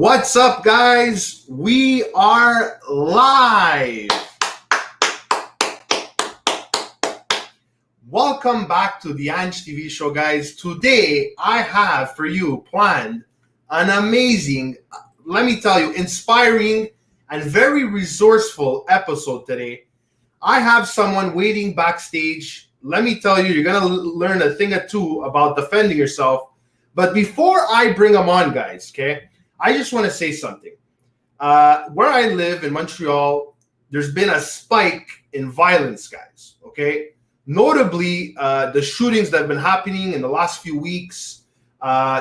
What's up, guys? We are live. Welcome back to the Ange Tv Show, guys. Today, I have for you planned an amazing, let me tell you, inspiring and very resourceful episode today. I have someone waiting backstage. Let me tell you, you're going to learn a thing or two about defending yourself. But before I bring them on, guys, okay, I just want to say something. Where I live in Montreal, there's been a spike in violence, guys, okay? Notably, the shootings that have been happening in the last few weeks.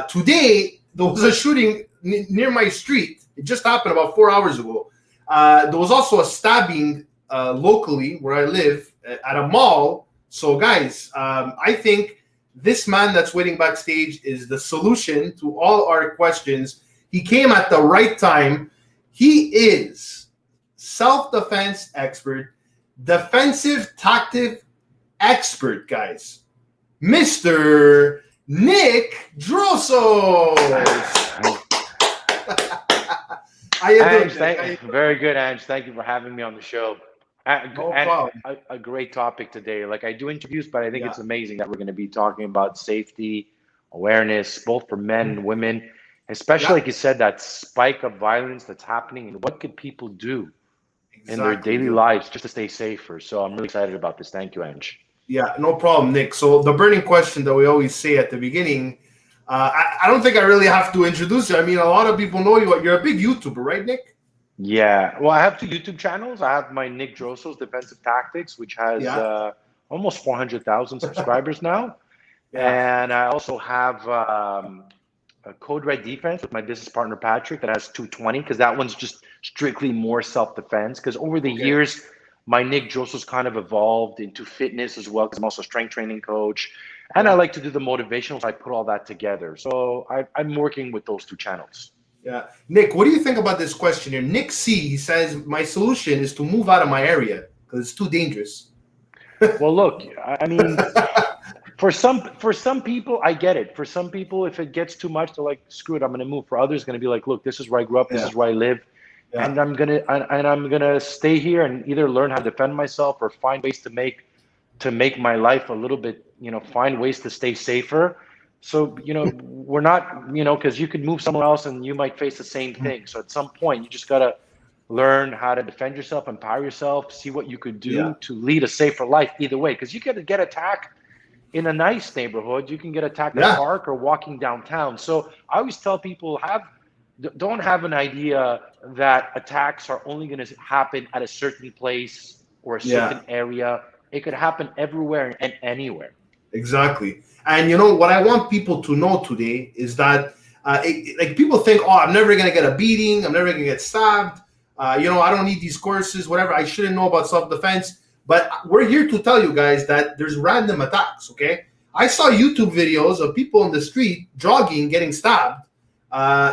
Today, there was a shooting near my street. It just happened about 4 hours ago. There was also a stabbing locally where I live at a mall. So, guys, I think this man that's waiting backstage is the solution to all our questions. He came at the right time. He is self-defense expert, defensive tactic expert, guys. Mr. Nick Drossos. How you doing? Very good, Ange. Thank you for having me on the show. No problem. A great topic today. Like, I do interviews, but I think it's amazing that we're going to be talking about safety, awareness, both for men and women, especially like you said, that spike of violence that's happening, and what could people do in their daily lives just to stay safer. So I'm really excited about this. Thank you, Ange. Yeah, no problem, Nick. So the burning question that we always say at the beginning, I don't think I really have to introduce you. I mean, a lot of people know you. You're a big YouTuber, right, Nick? Yeah. Well, I have two YouTube channels. I have my Nick Drossos Defensive Tactics, which has almost 400,000 subscribers now. Yeah. And I also have a Code Red Defense with my business partner, Patrick, that has 220, because that one's just strictly more self-defense. Because over the years, my Nick Drossos kind of evolved into fitness as well, because I'm also a strength training coach. And I like to do the motivational, so I put all that together. So I'm working with those two channels. Yeah. Nick, what do you think about this question here? Nick C, he says, my solution is to move out of my area because it's too dangerous. Well, look, I mean, for some people, I get it. For some people, if it gets too much, they're like, screw it, I'm going to move. For others, going to be like, look, this is where I grew up. This is where I live. Yeah. And I'm gonna stay here and either learn how to defend myself or find ways to make my life a little bit, find ways to stay safer. So, we're not, because you could move somewhere else and you might face the same thing. So at some point, you just got to learn how to defend yourself, empower yourself, see what you could do to lead a safer life either way. Because you can get attacked in a nice neighborhood. You can get attacked in a park or walking downtown. So I always tell people, don't have an idea that attacks are only going to happen at a certain place or a certain area. It could happen everywhere and anywhere. Exactly. And what I want people to know today is that like people think, I'm never going to get a beating. I'm never going to get stabbed. I don't need these courses, whatever. I shouldn't know about self-defense. But we're here to tell you guys that there's random attacks, okay? I saw YouTube videos of people in the street jogging, getting stabbed.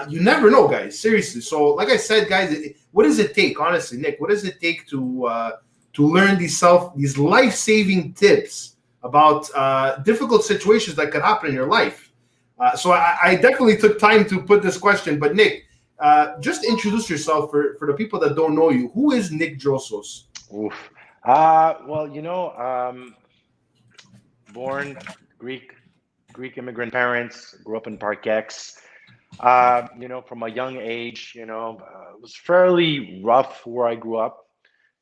You never know, guys. Seriously. So, like I said, guys, what does it take, honestly, Nick? What does it take to learn these life-saving tips about difficult situations that could happen in your life? So I definitely took time to put this question. But Nick, just introduce yourself for the people that don't know you. Who is Nick Drossos? Oof. Well, born Greek immigrant parents, grew up in Park X. From a young age, it was fairly rough where I grew up.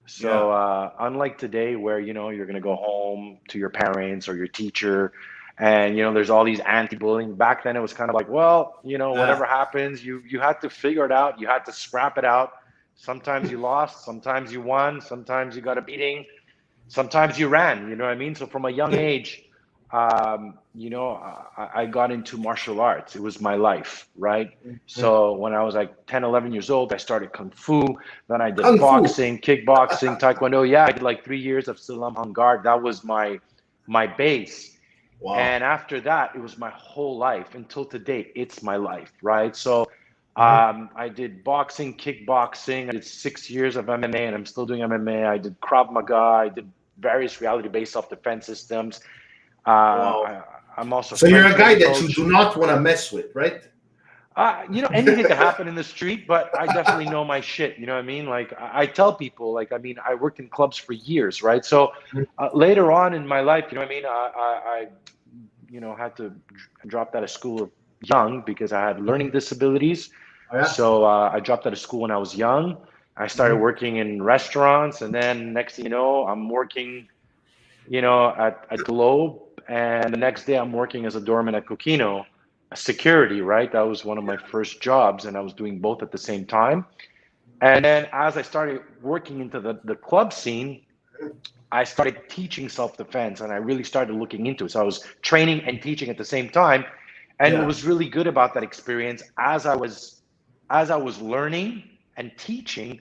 So unlike today where, you're going to go home to your parents or your teacher and, there's all these anti-bullying. Back then it was kind of like, well, whatever happens, you had to figure it out. You had to scrap it out. Sometimes you lost, sometimes you won, sometimes you got a beating, sometimes you ran, you know what I mean? So from a young age, I got into martial arts. It was my life, right? So when I was like 10, 11 years old, I started Kung Fu. Then I did boxing, kickboxing, Taekwondo. Yeah, I did like 3 years of Silam Hung Guard. That was my base. Wow. And after that, it was my whole life until today. It's my life, right? So I did boxing, kickboxing. I did 6 years of MMA, and I'm still doing MMA. I did Krav Maga. I did various reality-based self-defense systems. Wow. I'm also so you're a guy that you do not want to mess with, right? Anything could happen in the street, but I definitely know my shit. You know what I mean? Like I tell people, like, I mean, I worked in clubs for years, right? So later on in my life, you know what I mean? I had to drop out of school young because I had learning disabilities. Oh, yeah? So I dropped out of school when I was young. I started working in restaurants, and then next thing you know, I'm working, at Globe, and the next day I'm working as a doorman at Coquino. Security, right? That was one of my first jobs, and I was doing both at the same time. And then as I started working into the club scene, I started teaching self-defense, and I really started looking into it. So I was training and teaching at the same time. And what was really good about that experience, as I was learning and teaching,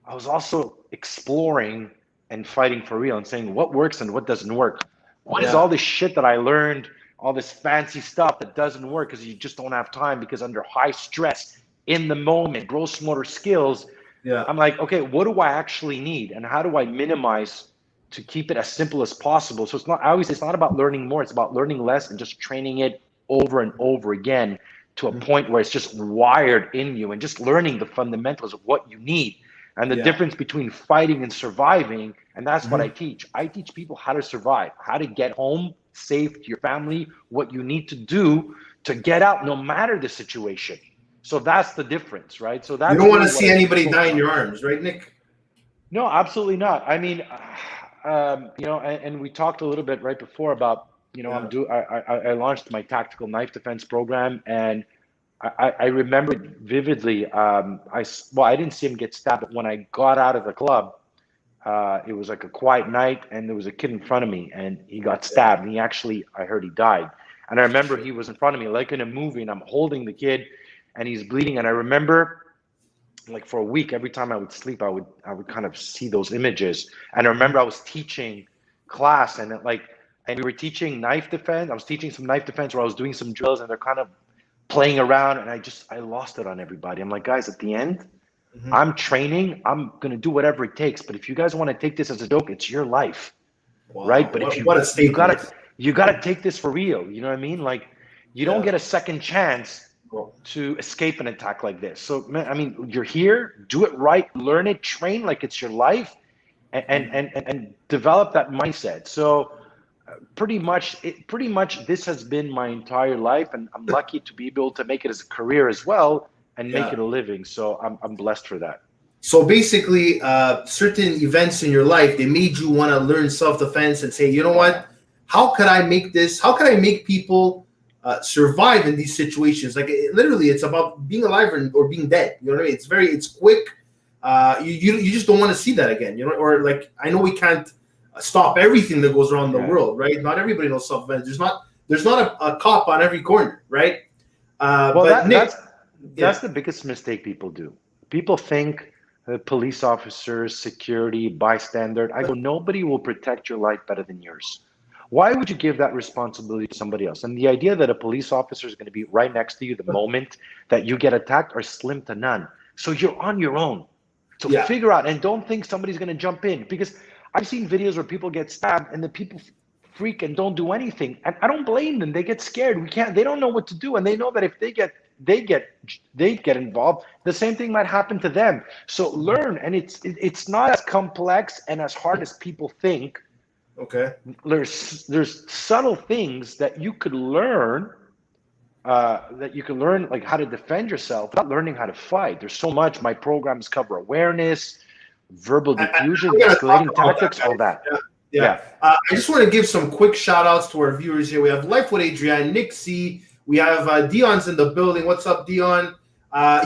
I was also exploring and fighting for real and saying what works and what doesn't work. What is all this shit that I learned, all this fancy stuff that doesn't work because you just don't have time, because under high stress, in the moment, gross motor skills, I'm like, okay, what do I actually need, and how do I minimize to keep it as simple as possible? So it's not about learning more, it's about learning less and just training it over and over again to a point where it's just wired in you, and just learning the fundamentals of what you need and the difference between fighting and surviving. And that's what I teach. I teach people how to survive, how to get home safe to your family, what you need to do to get out no matter the situation. So that's the difference, right? So that's, you don't want to see anybody die in your arms, right, Nick? No, absolutely not. I mean, and we talked a little bit right before about, I launched my tactical knife defense program, and I remember vividly. I didn't see him get stabbed, but when I got out of the club, it was like a quiet night, and there was a kid in front of me, and he got stabbed. And I heard he died. And I remember he was in front of me, like in a movie, and I'm holding the kid, and he's bleeding. And I remember, like, for a week, every time I would sleep, I would kind of see those images. And I remember I was teaching class, and we were teaching knife defense. I was teaching some knife defense where I was doing some drills, and they're kind of playing around, and I lost it on everybody. I'm like, guys, at the end, I'm training. I'm going to do whatever it takes. But if you guys want to take this as a joke, it's your life, right? But you got to take this for real. You know what I mean? Like, you don't get a second chance to escape an attack like this. So, man, I mean, you're here, do it right, learn it, train like it's your life, and develop that mindset. So pretty much this has been my entire life, and I'm lucky to be able to make it as a career as well, and make it a living. So I'm blessed for that. So basically, certain events in your life, they made you want to learn self-defense and say, you know what, how could I make people survive in these situations? Like, literally, it's about being alive or being dead. You know what I mean? It's quick. You just don't want to see that again. You know, or like, I know we can't stop everything that goes around the world, right? Not everybody knows self-defense. There's not a cop on every corner, right? That's the biggest mistake people do. People think police officers, security, bystander. I go, nobody will protect your life better than yours. Why would you give that responsibility to somebody else? And the idea that a police officer is going to be right next to you the moment that you get attacked are slim to none. So you're on your own. So figure out, and don't think somebody's going to jump in, because I've seen videos where people get stabbed and the people freak and don't do anything. And I don't blame them. They get scared. They don't know what to do. And they know that if they get involved, the same thing might happen to them. So learn, and it's not as complex and as hard as people think. Okay. There's subtle things that you could learn, like how to defend yourself without learning how to fight. There's so much. My programs cover awareness, verbal diffusion, escalating tactics, all that. I just want to give some quick shout outs to our viewers here. We have Life with Adrian, Nick C. We have Dion's in the building. What's up, Dion?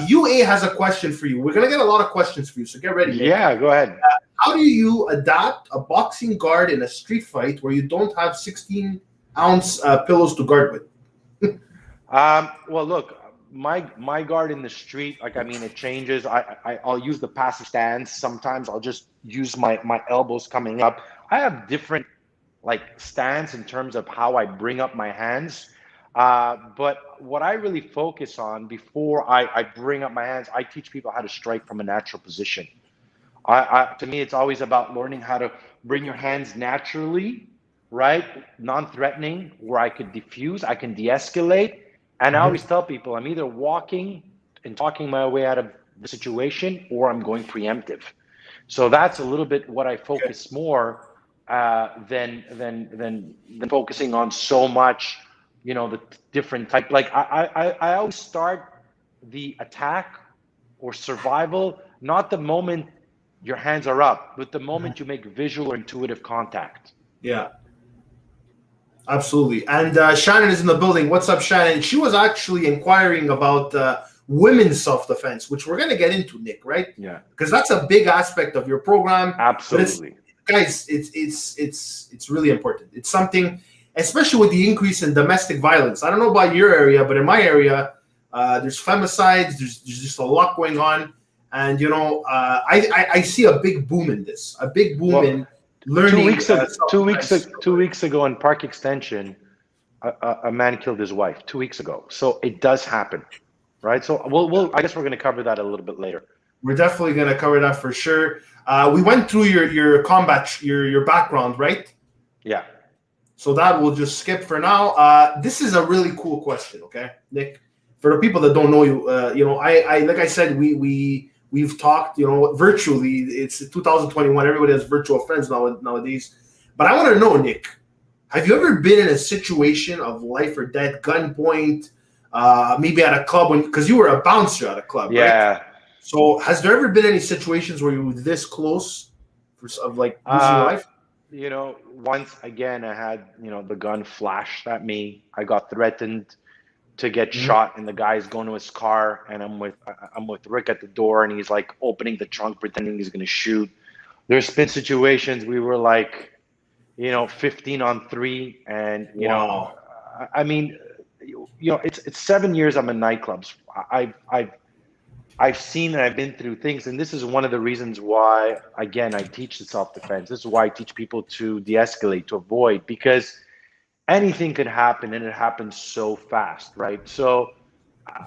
UA has a question for you. We're going to get a lot of questions for you, so get ready, Nick. Yeah, go ahead. How do you adapt a boxing guard in a street fight where you don't have 16-ounce pillows to guard with? Well, look, my guard in the street, it changes. I'll use the passive stance. Sometimes I'll just use my elbows coming up. I have different stance in terms of how I bring up my hands. But what I really focus on before I bring up my hands, I teach people how to strike from a natural position. To me, it's always about learning how to bring your hands naturally, right? Non-threatening, where I could diffuse, I can de-escalate, And I always tell people I'm either walking and talking my way out of the situation, or I'm going preemptive. So that's a little bit what I focus more than focusing on so much, the different type. Like I always start the attack or survival, not the moment your hands are up, but the moment you make visual or intuitive contact. Yeah. Absolutely. And Shannon is in the building. What's up, Shannon? She was actually inquiring about women's self-defense, which we're going to get into, Nick, right? Yeah. Because that's a big aspect of your program. Absolutely. Guys, it's really important. It's something, especially with the increase in domestic violence. I don't know about your area, but in my area, there's femicides. There's just a lot going on. And, I see a big boom in this, in learning. 2 weeks ago in Park Extension, a man killed his wife 2 weeks ago. So it does happen, right? So I guess we're going to cover that a little bit later. We're definitely going to cover that for sure. We went through your combat, your background, right? Yeah. So that we'll just skip for now. This is a really cool question, okay, Nick? For the people that don't know you, I like I said, we've talked, virtually. It's 2021. Everybody has virtual friends nowadays. But I want to know, Nick, have you ever been in a situation of life or death, gunpoint, maybe at a club, because you were a bouncer at a club, yeah. Right? So has there ever been any situations where you were this close of like losing your life? Once again, I had, the gun flashed at me. I got threatened to get shot, and the guy's going to his car, and I'm with Rick at the door, and he's like opening the trunk, pretending he's going to shoot. There's been situations we were like, 15 on 3, and Wow. it's 7 years I'm in nightclubs. I've seen and I've been through things, and this is one of the reasons why, again, I teach the self-defense. This is why I teach people to de-escalate, to avoid, because anything could happen, and it happens so fast, right? So,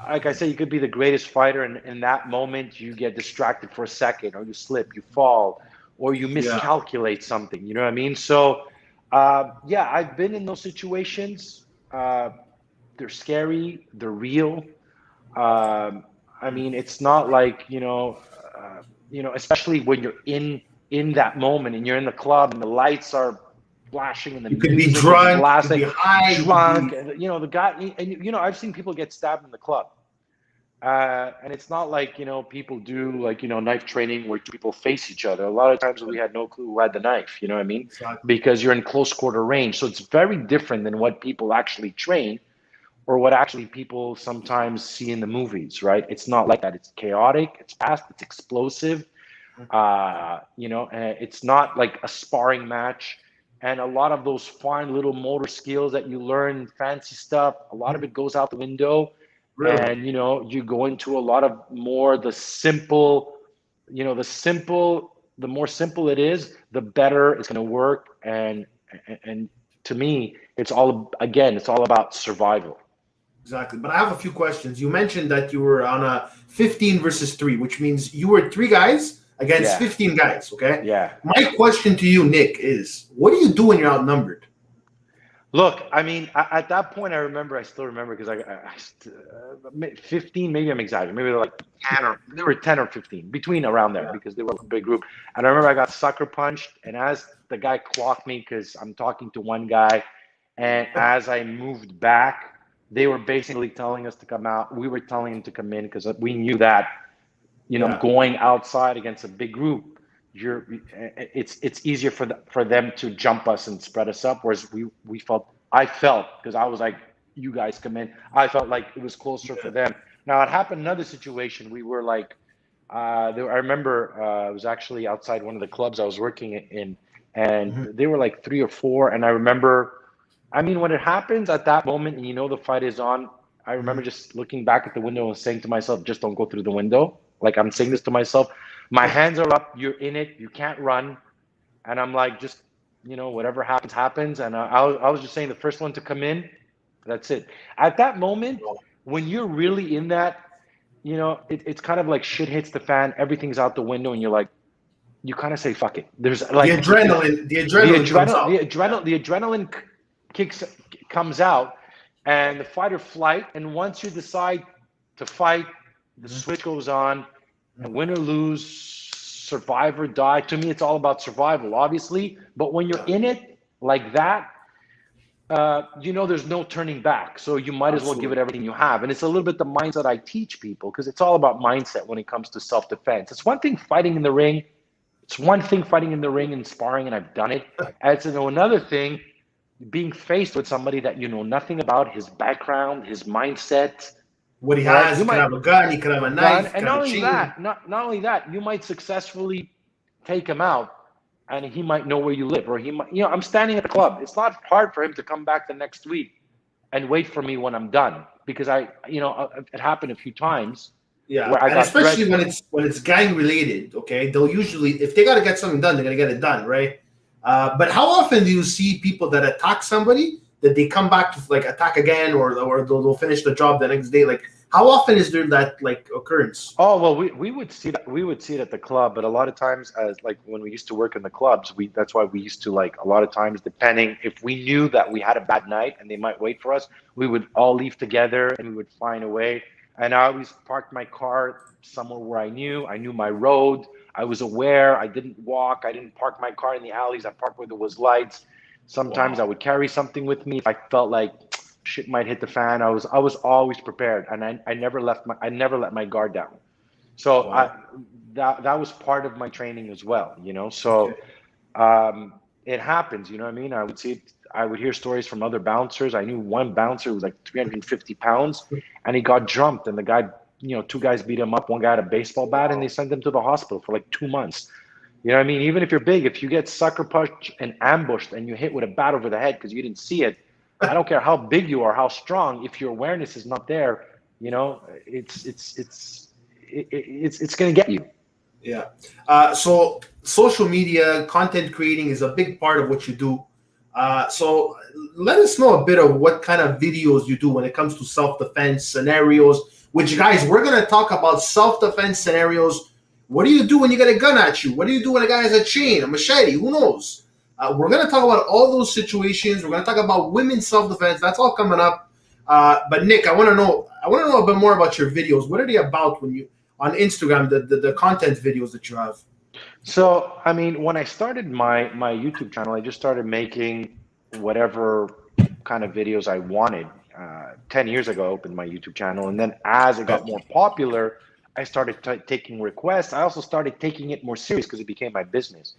like I said, you could be the greatest fighter, and in that moment, you get distracted for a second, or you slip, you fall, or you miscalculate something. You know what I mean? So, I've been in those situations. They're scary. They're real. It's not like, especially when you're in that moment and you're in the club and the lights are flashing and the you could be drunk, blasting, you could be high, the guy, and I've seen people get stabbed in the club. And it's not like, people do like, knife training where two people face each other. A lot of times we had no clue who had the knife, you know what I mean? Exactly. Because you're in close quarter range. So it's very different than what people actually train, or what actually people sometimes see in the movies, right? It's not like that. It's chaotic, it's fast, it's explosive. It's not like a sparring match. And a lot of those fine little motor skills that you learn, fancy stuff, a lot of it goes out the window. Really? And, you go into a lot of more the simple, the more simple it is, the better it's going to work. And to me, it's all about survival. Exactly. But I have a few questions. You mentioned that you were on a 15 versus 3, which means you were 3 guys against 15 guys, okay? Yeah. My question to you, Nick, is what do you do when you're outnumbered? Look, at that point, I still remember, because I 15, maybe I'm exaggerating. Maybe they're like 10 or 15, between around there, because they were a big group. And I remember I got sucker punched, and as the guy clocked me, because I'm talking to one guy, and as I moved back, they were basically telling us to come out. We were telling him to come in, because we knew that, going outside against a big group, it's easier for them to jump us and spread us up. Whereas I felt, because I was like, you guys come in. I felt like it was closer for them. Now it happened another situation. We were like, I remember I was actually outside one of the clubs I was working in, and they were like 3 or 4. And I remember, when it happens at that moment and the fight is on, I remember just looking back at the window and saying to myself, just don't go through the window. Like, I'm saying this to myself. My hands are up. You're in it. You can't run. And I'm like, just, whatever happens, happens. And I was just saying, the first one to come in, that's it. At that moment, when you're really in that, it's kind of like shit hits the fan. Everything's out the window. And you're like, you kind of say, fuck it. There's like the adrenaline comes out. The adrenaline comes out, and the fight or flight. And once you decide to fight, the switch goes on, and win or lose, survive or die. To me, it's all about survival, obviously. But when you're in it like that, there's no turning back. So you might as well give it everything you have. And it's a little bit the mindset I teach people, because it's all about mindset when it comes to self-defense. It's one thing fighting in the ring. It's one thing fighting in the ring and sparring, and I've done it. And it's another thing being faced with somebody that you know nothing about, his background, his mindset. What he has, he could have a gun, he could have a knife. And not only that, you might successfully take him out, and he might know where you live, or he might, I'm standing at the club. It's not hard for him to come back the next week and wait for me when I'm done, because it happened a few times. Yeah, and especially when it's gang related, okay? They'll usually, if they got to get something done, they're gonna get it done, right? But how often do you see people that attack somebody that they come back to like attack again, or they'll finish the job the next day? Like, how often is there that like occurrence? Oh well, we would see that. We would see it at the club, but a lot of times, as like when we used to work in the clubs, that's why we used to, like, a lot of times, depending if we knew that we had a bad night and they might wait for us, we would all leave together and we would find a way. And I always parked my car somewhere where I knew my road. I was aware. I didn't walk. I didn't park my car in the alleys. I parked where there was lights. Sometimes I would carry something with me if I felt like shit might hit the fan. I was always prepared, and I never let my guard down. So that was part of my training as well. So it happens. You know what I mean? I would see it. I would hear stories from other bouncers. I knew one bouncer who was like 350 pounds, and he got jumped, and the guy, two guys beat him up. One guy had a baseball bat, and they sent him to the hospital for like 2 months. You know what I mean? Even if you're big, if you get sucker punched and ambushed and you hit with a bat over the head because you didn't see it, I don't care how big you are, how strong, if your awareness is not there, it's going to get you. Yeah. So social media content creating is a big part of what you do. So let us know a bit of what kind of videos you do when it comes to self-defense scenarios, which, guys, we're going to talk about self-defense scenarios. What do you do when you get a gun at you? What do you do when a guy has a chain, a machete? Who knows? We're going to talk about all those situations. We're going to talk about women's self-defense. That's all coming up. But Nick, I want to know a bit more about your videos. What are they about when you on Instagram, the content videos that you have? So, I mean, when I started my YouTube channel, I just started making whatever kind of videos I wanted. 10 years ago, I opened my YouTube channel. And then as it got more popular, I started taking requests. I also started taking it more serious because it became my business.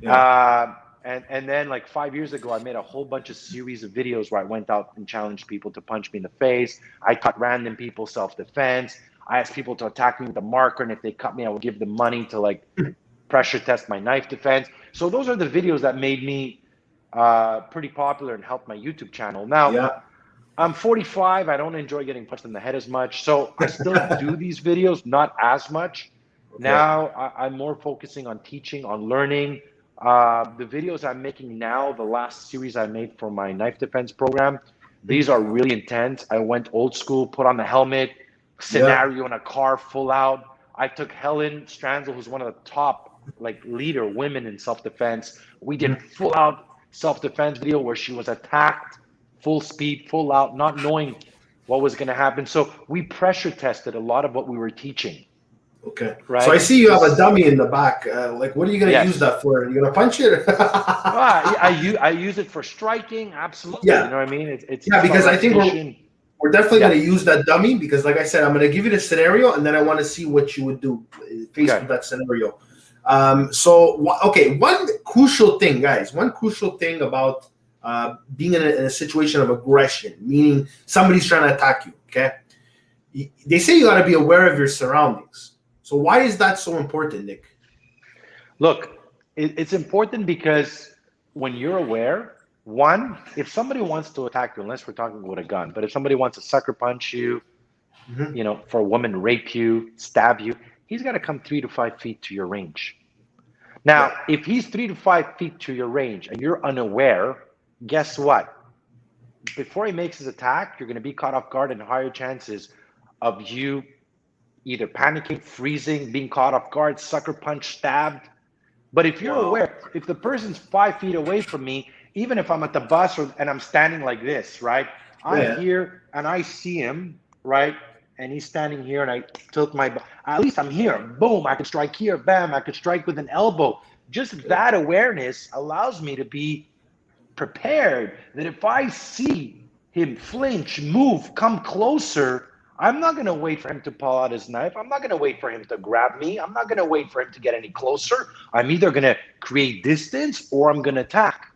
Yeah. And then like 5 years ago, I made a whole bunch of series of videos where I went out and challenged people to punch me in the face. I taught random people self-defense. I asked people to attack me with a marker, and if they cut me, I would give them money to like pressure test my knife defense. So those are the videos that made me pretty popular and helped my YouTube channel. Now, I'm 45. I don't enjoy getting punched in the head as much. So I still do these videos, not as much. Okay. Now I'm more focusing on teaching, on learning. The videos I'm making now, the last series I made for my knife defense program, these are really intense. I went old school, put on the helmet, scenario in a car full out. I took Helen Stranzel, who's one of the top leader women in self-defense. We did full out self-defense video where she was attacked, full speed, full out, not knowing what was going to happen. So we pressure tested a lot of what we were teaching. Okay. Right. So I see you have a dummy in the back. What are you going to use that for? Are you going to punch it? I use it for striking. Absolutely. Yeah. You know what I mean? It's because I think we're definitely going to use that dummy because, like I said, I'm going to give you the scenario and then I want to see what you would do faced with that scenario. One crucial thing, guys, about being in a situation of aggression, meaning somebody's trying to attack you, okay? They say you got to be aware of your surroundings. So why is that so important, Nick? Look, it's important because when you're aware, one, if somebody wants to attack you, unless we're talking with a gun, but if somebody wants to sucker punch you, for a woman, rape you, stab you, he's got to come 3 to 5 feet to your range. Now, if he's 3 to 5 feet to your range and you're unaware, guess what? Before he makes his attack, you're going to be caught off guard and higher chances of you either panicking, freezing, being caught off guard, sucker punch, stabbed. But if you're aware, if the person's 5 feet away from me, even if I'm at the bus and I'm standing like this, right? I'm here and I see him, right? And he's standing here and I tilt my, at least I'm here. Boom, I can strike here. Bam, I could strike with an elbow. Just that awareness allows me to be prepared that if I see him flinch, move, come closer, I'm not going to wait for him to pull out his knife. I'm not going to wait for him to grab me. I'm not going to wait for him to get any closer. I'm either going to create distance or I'm going to attack.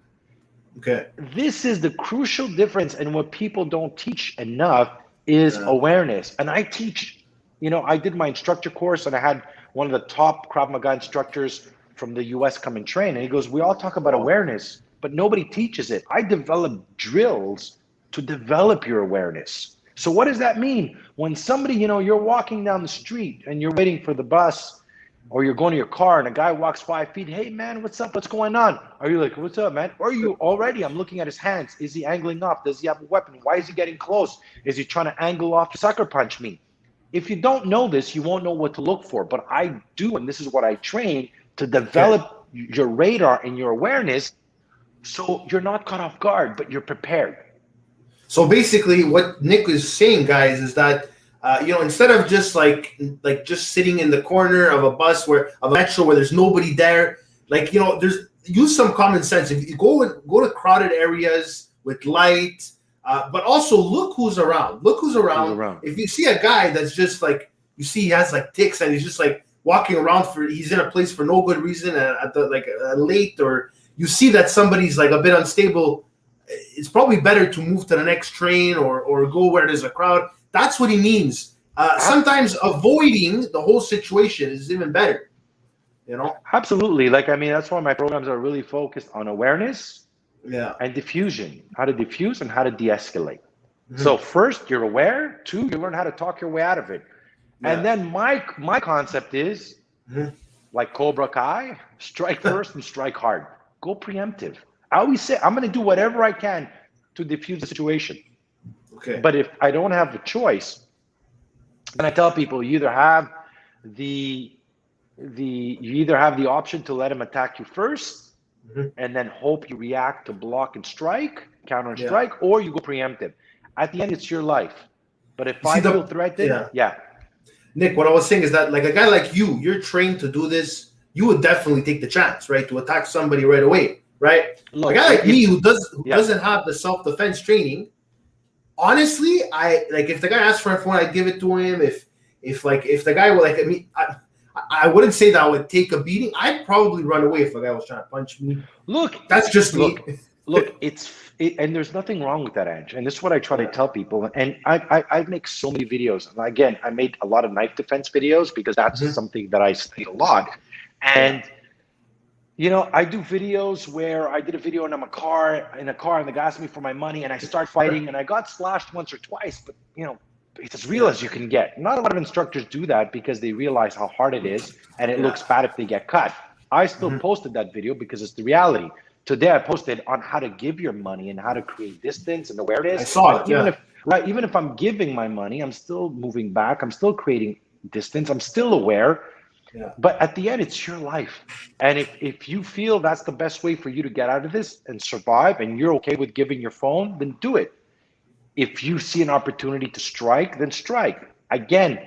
Okay. This is the crucial difference, and what people don't teach enough is awareness. And I teach, I did my instructor course, and I had one of the top Krav Maga instructors from the US come and train, and he goes, we all talk about awareness, but nobody teaches it. I develop drills to develop your awareness. So what does that mean? When somebody, you're walking down the street and you're waiting for the bus, or you're going to your car and a guy walks 5 feet, hey man, what's up? What's going on? Are you like, what's up, man? Or are you already, I'm looking at his hands. Is he angling up? Does he have a weapon? Why is he getting close? Is he trying to angle off to sucker punch me? If you don't know this, you won't know what to look for. But I do, and this is what I train, to develop your radar and your awareness so you're not caught off guard, but you're prepared. So basically what Nick is saying, guys, is that instead of just like just sitting in the corner of a bus of a metro where there's nobody there, use some common sense. If you go to crowded areas with light, but also look who's around. Look who's around. If you see a guy that's just like, you see he has like tics and he's just like walking around he's in a place for no good reason at the late, or you see that somebody's like a bit unstable, it's probably better to move to the next train or go where there's a crowd. That's what he means. Sometimes avoiding the whole situation is even better, Absolutely. That's why my programs are really focused on awareness and diffusion, how to diffuse and how to de-escalate. Mm-hmm. So first, you're aware. 2, you learn how to talk your way out of it. Yeah. And then my concept is, like Cobra Kai, strike first and strike hard. Go preemptive. I always say, I'm going to do whatever I can to diffuse the situation. Okay. But if I don't have the choice, and I tell people, you either have the option to let him attack you first, and then hope you react to block and strike, counter and strike, or you go preemptive. At the end, it's your life. But if I feel threatened, Nick, what I was saying is that like a guy like you're trained to do this. You would definitely take the chance, right, to attack somebody right away, right? Look, a guy like me who doesn't have the self-defense training. Honestly, if the guy asked for a phone, I'd give it to him. If the guy would I wouldn't say that I would take a beating. I'd probably run away if a guy was trying to punch me. Look, that's just me. Look, and there's nothing wrong with that, Ange. And this is what I try to tell people. And I make so many videos. And again, I made a lot of knife defense videos because that's something that I study a lot. And I do videos where I did a video and I'm in a car and the guy asked me for my money and I start fighting and I got slashed once or twice, but it's as real as you can get. Not a lot of instructors do that because they realize how hard it is and it looks bad if they get cut. I still posted that video because it's the reality. Today I posted on how to give your money and how to create distance and awareness. I saw it, even if I'm giving my money, I'm still moving back. I'm still creating distance. I'm still aware. Yeah. But at the end, it's your life. And if you feel that's the best way for you to get out of this and survive and you're okay with giving your phone, then do it. If you see an opportunity to strike, then strike. Again,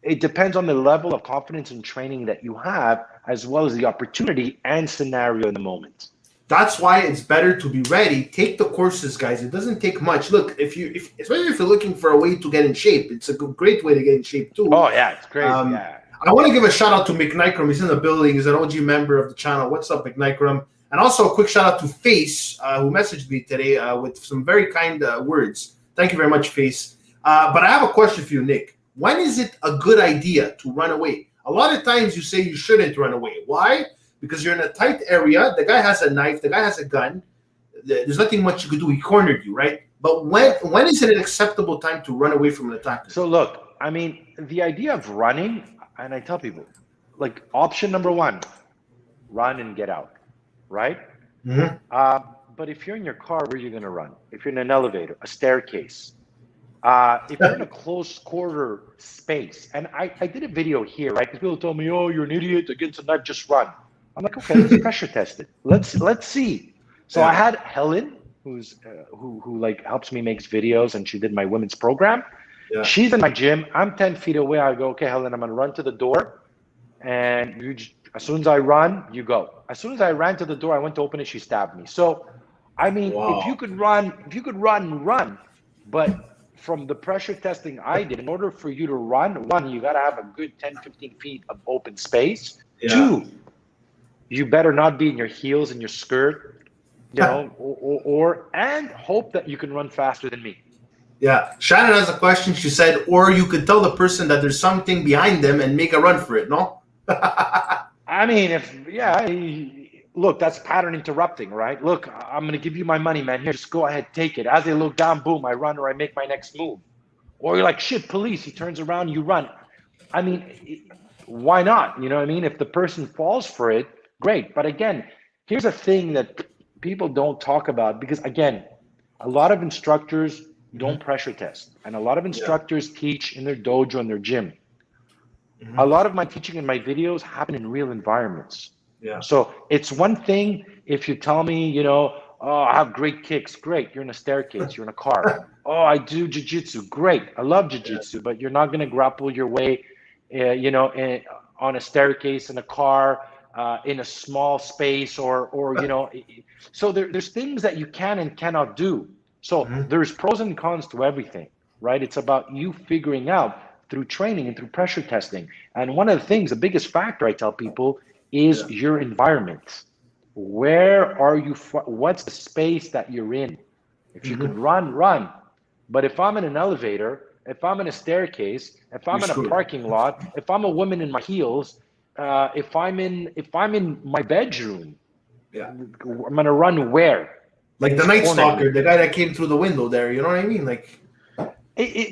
it depends on the level of confidence and training that you have, as well as the opportunity and scenario in the moment. That's why it's better to be ready. Take the courses, guys. It doesn't take much. Look, especially if you're looking for a way to get in shape, it's a great way to get in shape too. Oh yeah, it's crazy. I want to give a shout out to McNikram. He's in the building. He's an OG member of the channel. What's up, McNikram? And also a quick shout out to Face, who messaged me today with some very kind words. Thank you very much, Face. But I have a question for you, Nick. When is it a good idea to run away? A lot of times you say you shouldn't run away. Why? Because you're in a tight area. The guy has a knife. The guy has a gun. There's nothing much you could do. He cornered you, right? But when is it an acceptable time to run away from an attacker? So look, I mean, the idea of running, and I tell people, like option number 1, run and get out, right? But if you're in your car, where are you going to run? If you're in an elevator, a staircase, if you're in a close quarter space, and I did a video here, right? Because people told me, oh, you're an idiot against a knife, just run. I'm like, okay, let's pressure test it. Let's see. So I had Helen, who like helps me makes videos, and she did my women's program. Yeah. She's in my gym. I'm 10 feet away. I go, okay, Helen, I'm gonna run to the door, and as soon as I run, you go. As soon as I ran to the door, I went to open it. She stabbed me. So, I mean, if you could run. But from the pressure testing I did, in order for you to run, one, you got to have a good 10, 15 feet of open space. Yeah. Two, you better not be in your heels and your skirt, you know, and hope that you can run faster than me. Yeah. Shannon has a question. She said, or you could tell the person that there's something behind them and make a run for it, no? I mean, look, that's pattern interrupting, right? Look, I'm going to give you my money, man. Here, just go ahead, take it. As they look down, boom, I run or I make my next move. Or you're like, shit, police. He turns around, you run. I mean, why not? You know what I mean? If the person falls for it, great. But again, here's a thing that people don't talk about, because again, a lot of instructors don't pressure test. And a lot of instructors teach in their dojo and their gym. A lot of my teaching and my videos happen in real environments. Yeah. So it's one thing if you tell me, you know, oh, I have great kicks. Great. You're in a staircase. You're in a car. Oh, I do jiu-jitsu. Great. I love jiu-jitsu, but you're not going to grapple your way, you know, on a staircase, in a car, in a small space, or you know. So there's things that you can and cannot do. So there's pros and cons to everything, right? It's about you figuring out through training and through pressure testing. And one of the things, the biggest factor I tell people is your environment. Where are you? What's the space that you're in? If you could run. But if I'm in an elevator, if I'm in a staircase, if I'm in a parking lot, if I'm a woman in my heels, if I'm in my bedroom, I'm gonna run where? Like the Night Stalker, the guy that came through the window there. You know what I mean? Like.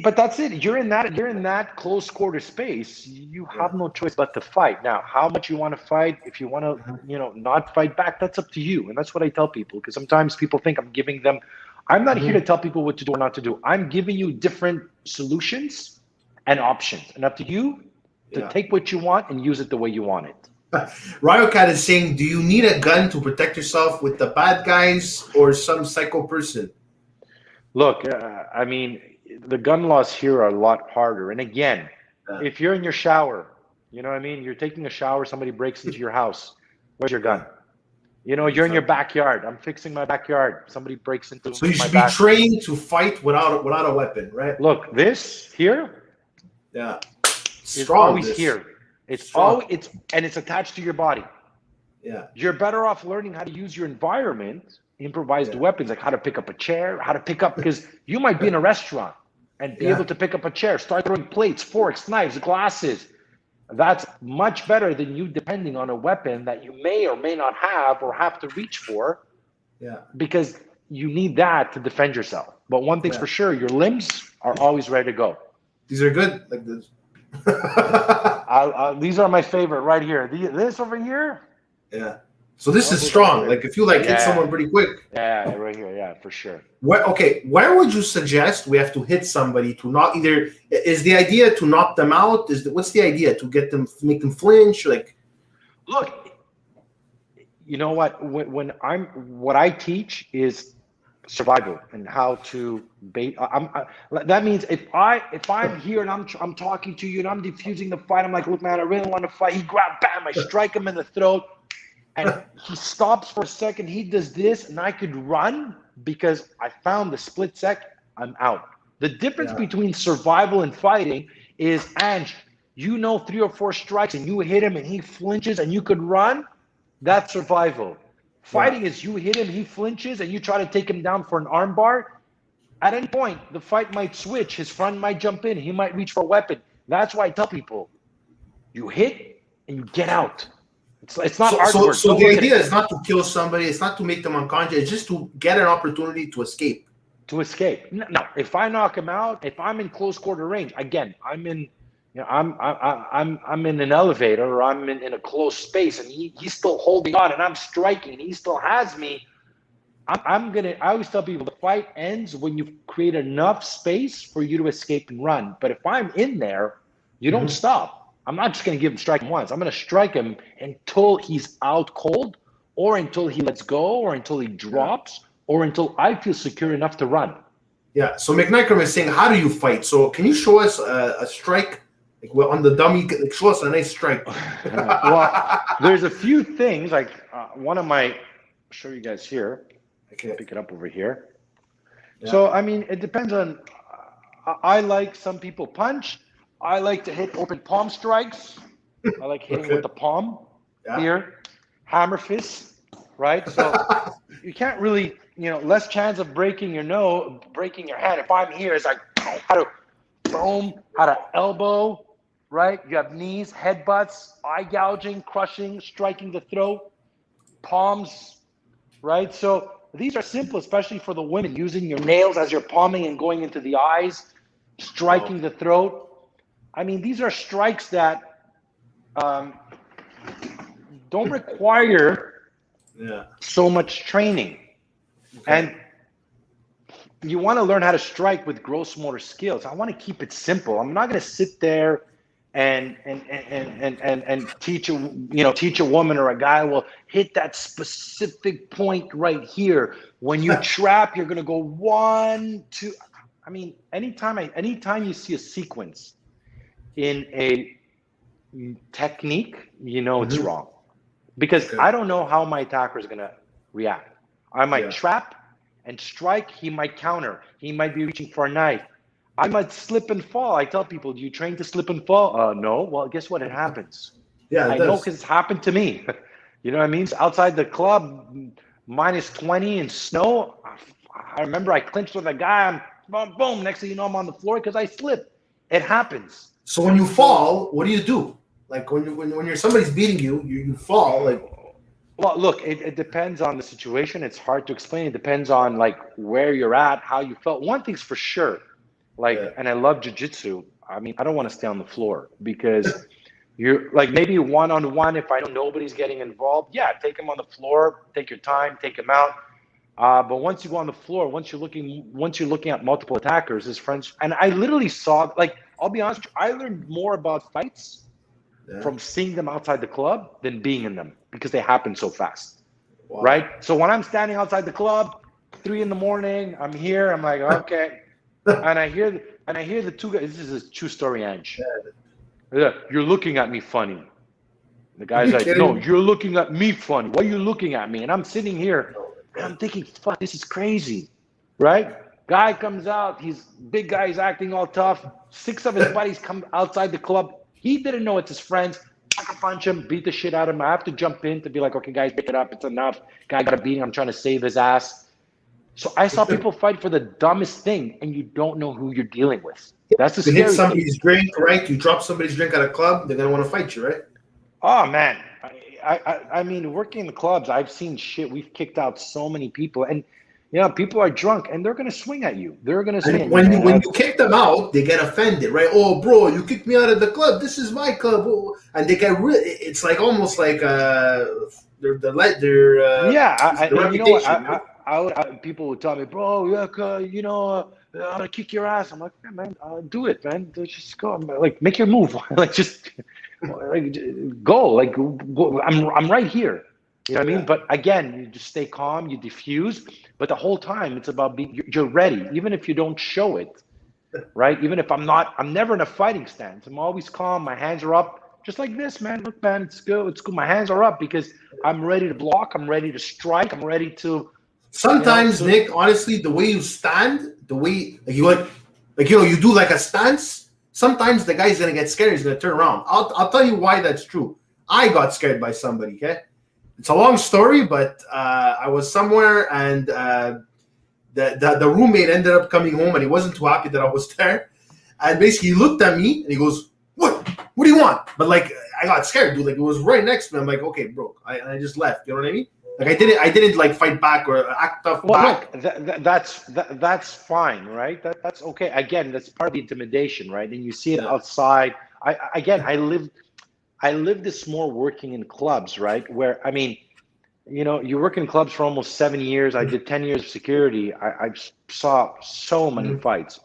But that's it. You're in that close quarter space. You have no choice but to fight. Now, how much you want to fight? If you want to, you know, not fight back, that's up to you. And that's what I tell people, because sometimes people think I'm giving them. I'm not here to tell people what to do or not to do. I'm giving you different solutions and options, and up to you to take what you want and use it the way you want it. Ryocat is saying, do you need a gun to protect yourself with the bad guys or some psycho person? Look, I mean, the gun laws here are a lot harder. And again, if you're in your shower, you know what I mean? You're taking a shower, somebody breaks into your house. Where's your gun? You know, you're in your backyard. I'm fixing my backyard. Somebody breaks into my backyard. So you should be trained to fight without a weapon, right? Look, this here is always here. It's always, and it's attached to your body. Yeah. You're better off learning how to use your environment, improvised weapons, like how to pick up a chair, because you might be in a restaurant and be able to pick up a chair, start throwing plates, forks, knives, glasses. That's much better than you depending on a weapon that you may or may not have or have to reach for. Yeah. Because you need that to defend yourself. But one thing's for sure, your limbs are always ready to go. These are good, like this. These are my favorite right here. This over here. Yeah. So this is strong. Like if you hit someone pretty quick. Yeah, right here. Yeah, for sure. Where would you suggest we have to hit somebody to not either? Is the idea to knock them out? What's the idea to make them flinch? Like, look, you know what? What I teach is survival and how to bait. That means if I'm here and I'm talking to you and I'm diffusing the fight, I'm like, look, man, I really want to fight. He grabbed, bam, I strike him in the throat. And he stops for a second, he does this, and I could run because I found the split sec, I'm out. The difference between survival and fighting is, Ange, 3 or 4 strikes and you hit him and he flinches and you could run, that's survival. Fighting is you hit him, he flinches, and you try to take him down for an arm bar. At any point, the fight might switch, his friend might jump in, he might reach for a weapon. That's why I tell people, you hit and you get out. It's not hard work. So the idea is not to kill somebody. It's not to make them unconscious. It's just to get an opportunity to escape. No, if I knock him out, if I'm in close quarter range, again, I'm in an elevator or I'm in a close space, and he's still holding on, and I'm striking, and he still has me. I always tell people the fight ends when you create enough space for you to escape and run. But if I'm in there, you don't stop. I'm not just going to give him strike once. I'm going to strike him until he's out cold, or until he lets go, or until he drops, or until I feel secure enough to run. Yeah. So McNicrum is saying, how do you fight? So can you show us a strike? Like on the dummy, like show us a nice strike. Well, there's a few things. Like one of my, I'll show you guys here. Okay. Pick it up over here. Yeah. So I mean, it depends on. I like some people punch. I like to hit open palm strikes. I like hitting with the palm here, hammer fist, right? So you can't really, less chance of breaking your hand. If I'm here, it's like how to boom, how to elbow, right? You have knees, headbutts, eye gouging, crushing, striking the throat, palms, right? So these are simple, especially for the women, using your nails as you're palming and going into the eyes, striking the throat. I mean, these are strikes that don't require so much training. Okay. And you want to learn how to strike with gross motor skills. I want to keep it simple. I'm not going to sit there and teach a woman or a guy, well, hit that specific point right here. When you trap, you're going to go 1, 2. I mean, anytime you see a sequence in a technique, it's wrong, because I don't know how my attacker is going to react. I might trap and strike. He might counter. He might be reaching for a knife. I might slip and fall. I tell people, do you train to slip and fall? No. Well, guess what? It happens. Yeah, I know, because it's happened to me. You know what I mean? So outside the club, -20 in snow. I remember I clinched with a guy. Boom, boom. Next thing you know, I'm on the floor because I slipped. It happens. So when you fall, what do you do? Like when you're somebody's beating you, you fall. Like, well, look, it depends on the situation. It's hard to explain. It depends on like where you're at, how you felt. One thing's for sure, and I love jiu-jitsu. I mean, I don't want to stay on the floor because you're like maybe one-on-one. If I know nobody's getting involved, take him on the floor, take your time, take him out. But once you go on the floor, once you're looking at multiple attackers, his friends, and I literally saw, like, I'll be honest, I learned more about fights from seeing them outside the club than being in them, because they happen so fast, right? So when I'm standing outside the club, 3 a.m, I'm here, I'm like, okay, and I hear the two guys. This is a true story, Ange. Yeah, you're looking at me funny. The guy's like, no, you're looking at me funny. Why are you looking at me? And I'm sitting here. And I'm thinking, fuck, this is crazy, right? Guy comes out, he's big guy, he's acting all tough. 6 of his buddies come outside the club. He didn't know it's his friends. I can punch him, beat the shit out of him. I have to jump in to be like, okay, guys, pick it up. It's enough. Guy got a beating. I'm trying to save his ass. So I saw people fight for the dumbest thing, and you don't know who you're dealing with. That's the scary thing. You hit somebody's drink, right? You drop somebody's drink at a club, they're going to want to fight you, right? Oh, man. I mean, working in the clubs, I've seen shit. We've kicked out so many people, and people are drunk, and they're gonna swing at you. They're gonna swing. When you kick them out, they get offended, right? Oh, bro, you kicked me out of the club. This is my club, and they get it's like almost like their reputation. People would tell me, bro, I'm gonna kick your ass. I'm like, yeah, man, do it, man. Just go. I'm like, make your move. Like, just. Like, go. I'm right here. You know what I mean? But again, you just stay calm, you diffuse. But the whole time, it's about you're ready, even if you don't show it, right? Even if I'm never in a fighting stance. I'm always calm. My hands are up, just like this, man. Look, man, it's good. It's good. My hands are up because I'm ready to block. I'm ready to strike. I'm ready to. Sometimes, Nick, honestly, the way you stand, the way you do like a stance. Sometimes the guy's gonna get scared. He's gonna turn around. I'll tell you why that's true. I got scared by somebody. Okay, it's a long story, but I was somewhere, and the roommate ended up coming home, and he wasn't too happy that I was there. And basically, he looked at me and he goes, "What? What do you want?" But like, I got scared, dude. Like, it was right next to me. I'm like, "Okay, bro." I just left. You know what I mean? Like, I didn't like fight back or act tough back. Look, that's fine, right? That's okay. Again, that's part of the intimidation, right? And you see it outside. I lived this more working in clubs, right? Where, I mean, you work in clubs for almost 7 years. I did 10 years of security. I saw so many fights,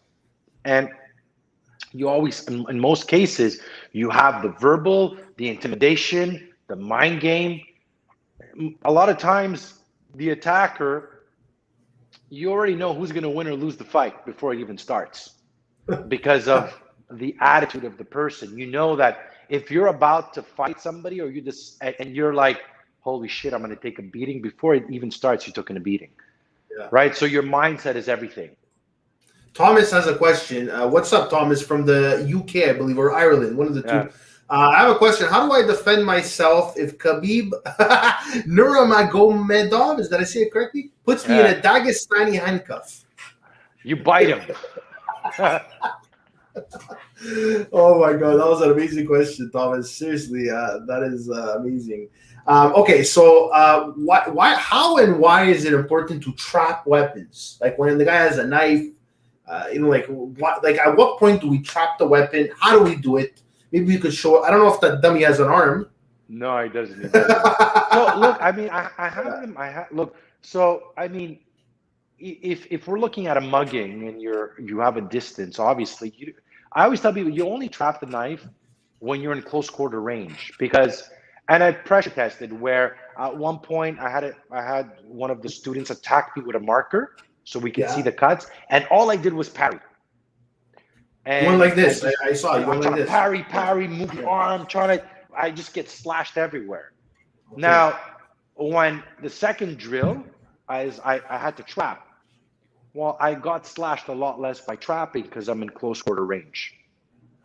and you always, in most cases, you have the verbal, the intimidation, the mind game. A lot of times the attacker you already know who's going to win or lose the fight before it even starts because of the attitude of the person. You know that if you're about to fight somebody or you just and you're like, holy shit, I'm going to take a beating before it even starts, you took in a beating. Yeah. Right? So your mindset is everything. Thomas has a question. What's up, Thomas, from the UK, I believe, or Ireland, one of the two. I have a question. How do I defend myself if Khabib Nurmagomedov, did I say it correctly, puts me in a Dagestani handcuff? You bite him. Oh my God, that was an amazing question, Thomas. Seriously, that is amazing. Okay, so why, how, and why is it important to trap weapons? Like when the guy has a knife, like at what point do we trap the weapon? How do we do it? Maybe you could show. I don't know if that dummy has an arm. No, he doesn't. He doesn't. No, look, I mean, I have them. Look. So, I mean, if we're looking at a mugging and you have a distance, obviously, I always tell people you only trap the knife when you're in close quarter range because, and I pressure tested where at one point I had one of the students attack me with a marker so we could see the cuts, and all I did was parry. And one like this, I saw you. One like this. Parry, move the arm, I just get slashed everywhere. Okay. Now, when the second drill, I had to trap. Well, I got slashed a lot less by trapping because I'm in close quarter range.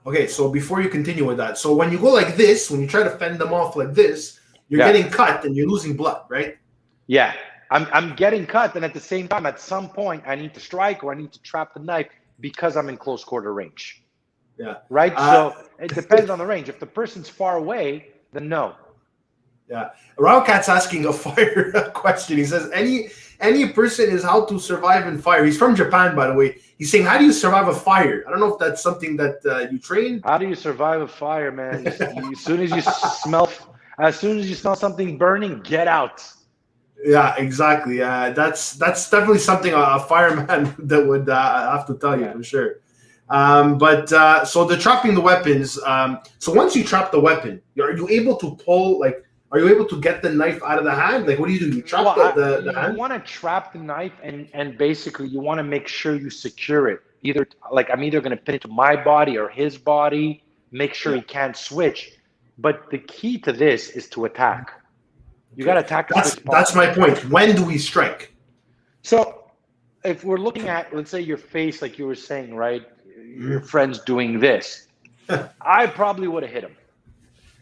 Okay, so before you continue with that, so when you go like this, when you try to fend them off like this, you're getting cut and you're losing blood, right? Yeah, I'm getting cut, and at the same time, at some point, I need to strike or I need to trap the knife because I'm in close quarter range. Yeah. Right? So it depends on the range. If the person's far away, then no. Yeah. Raukat's asking a fire question. He says, any person is how to survive in fire. He's from Japan, by the way. He's saying, how do you survive a fire? I don't know if that's something that you train. How do you survive a fire, man? As soon as you smell something burning, get out. Yeah, exactly. That's definitely something a fireman that would have to tell you for sure. So the trapping the weapons. So once you trap the weapon, are you able to pull? Like, are you able to get the knife out of the hand? Like, what do? You trap the hand? You want to trap the knife, and basically you want to make sure you secure it. Either like I'm either going to pin it to my body or his body. Make sure he can't switch. But the key to this is to attack. You got to attack. That's my point. When do we strike? So, if we're looking at, let's say, your face, like you were saying, right? Your friend's doing this. I probably would have hit him.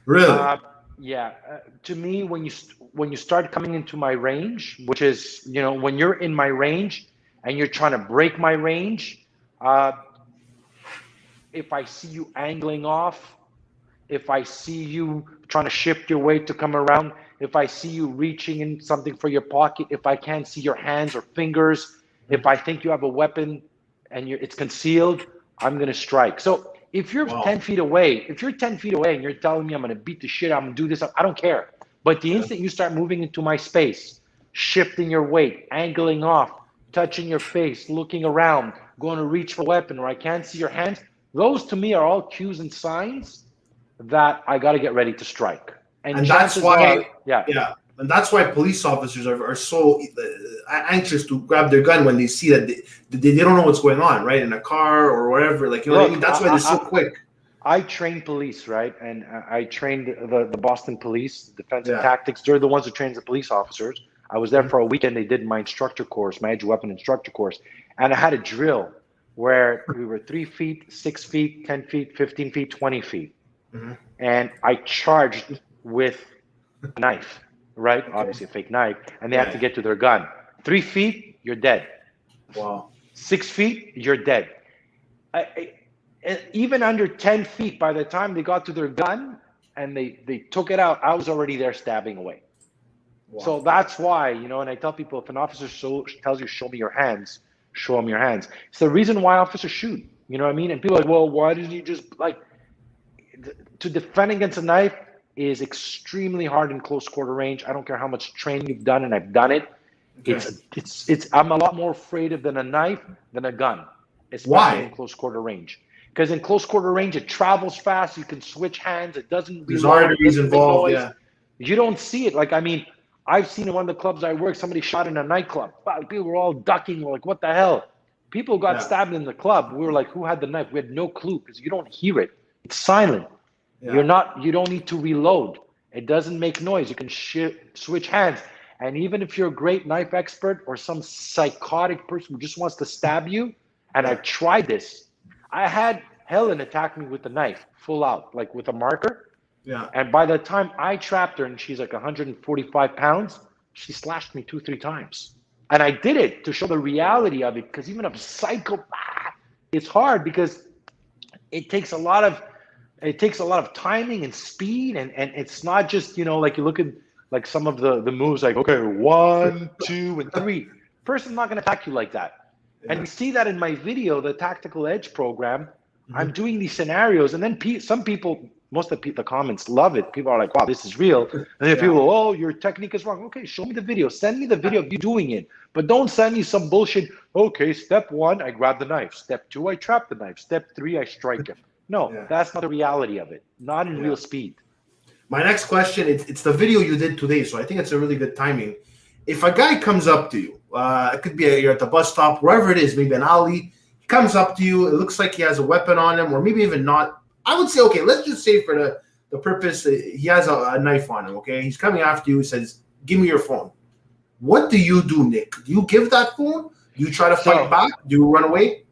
Really? Yeah. To me, when you start coming into my range, which is, when you're in my range and you're trying to break my range, if I see you angling off, if I see you trying to shift your weight to come around, if I see you reaching in something for your pocket, if I can't see your hands or fingers, if I think you have a weapon and it's concealed, I'm going to strike. So if you're 10 feet away, and you're telling me I'm going to beat the shit, I'm going to do this, I don't care. But the instant you start moving into my space, shifting your weight, angling off, touching your face, looking around, going to reach for a weapon, or I can't see your hands, those to me are all cues and signs that I got to get ready to strike. And that's why, and that's why police officers are so anxious to grab their gun when they see that they don't know what's going on, right? In a car or whatever. Like, what I mean? That's why they're so quick. I train police, right? And I trained the Boston police, defense and tactics. They're the ones who train the police officers. I was there for a weekend. They did my instructor course, my edge weapon instructor course. And I had a drill where we were 3 feet, 6 feet, 10 feet, 15 feet, 20 feet. Mm-hmm. And I charged with a knife, right? Okay. Obviously a fake knife. And they had to get to their gun. 3 feet, you're dead. Wow. 6 feet, you're dead. Even under 10 feet, by the time they got to their gun and they took it out, I was already there stabbing away. Wow. So that's why, and I tell people, if an officer tells you, show me your hands, show him your hands. It's the reason why officers shoot. You know what I mean? And people are like, well, why didn't you just to defend against a knife is extremely hard in close quarter range. I don't care how much training you've done, and I've done it. Okay. It's I'm a lot more afraid of than a knife than a gun, especially in close quarter range. Because in close quarter range, it travels fast. You can switch hands. It doesn't. There's arteries involved. Yeah. You don't see it. Like, I mean, I've seen in one of the clubs I work, somebody shot in a nightclub. Wow, people were all ducking. We're like, what the hell? People got stabbed in the club. We were like, who had the knife? We had no clue because you don't hear it. It's silent. You don't need to reload. It doesn't make noise. You can switch hands. And even if you're a great knife expert or some psychotic person who just wants to stab you, and I've tried this, I had Helen attack me with the knife, full out, like with a marker. Yeah. And by the time I trapped her, and she's like 145 pounds, she slashed me 2-3 times. And I did it to show the reality of it, because even a psychopath, it's hard because it takes a lot of timing and speed, and it's not just, like you look at like some of the moves, like, okay, 1, 2, and 3. Person's not going to attack you like that. And we see that in my video, the Tactical Edge program. I'm doing these scenarios, and then some people, most of the comments love it. People are like, wow, this is real. And then people, oh, your technique is wrong. Okay, show me the video. Send me the video of you doing it. But don't send me some bullshit. Okay, step 1, I grab the knife. Step 2, I trap the knife. Step 3, I strike him. No, that's not the reality of it. Not in real speed. My next question, it's the video you did today, so I think it's a really good timing. If a guy comes up to you, it could be you're at the bus stop, wherever it is, maybe an alley, he comes up to you, it looks like he has a weapon on him, or maybe even not. I would say, okay, let's just say for the purpose, he has a knife on him, okay? He's coming after you, he says, give me your phone. What do you do, Nick? Do you give that phone? Do you try to fight back? Do you run away?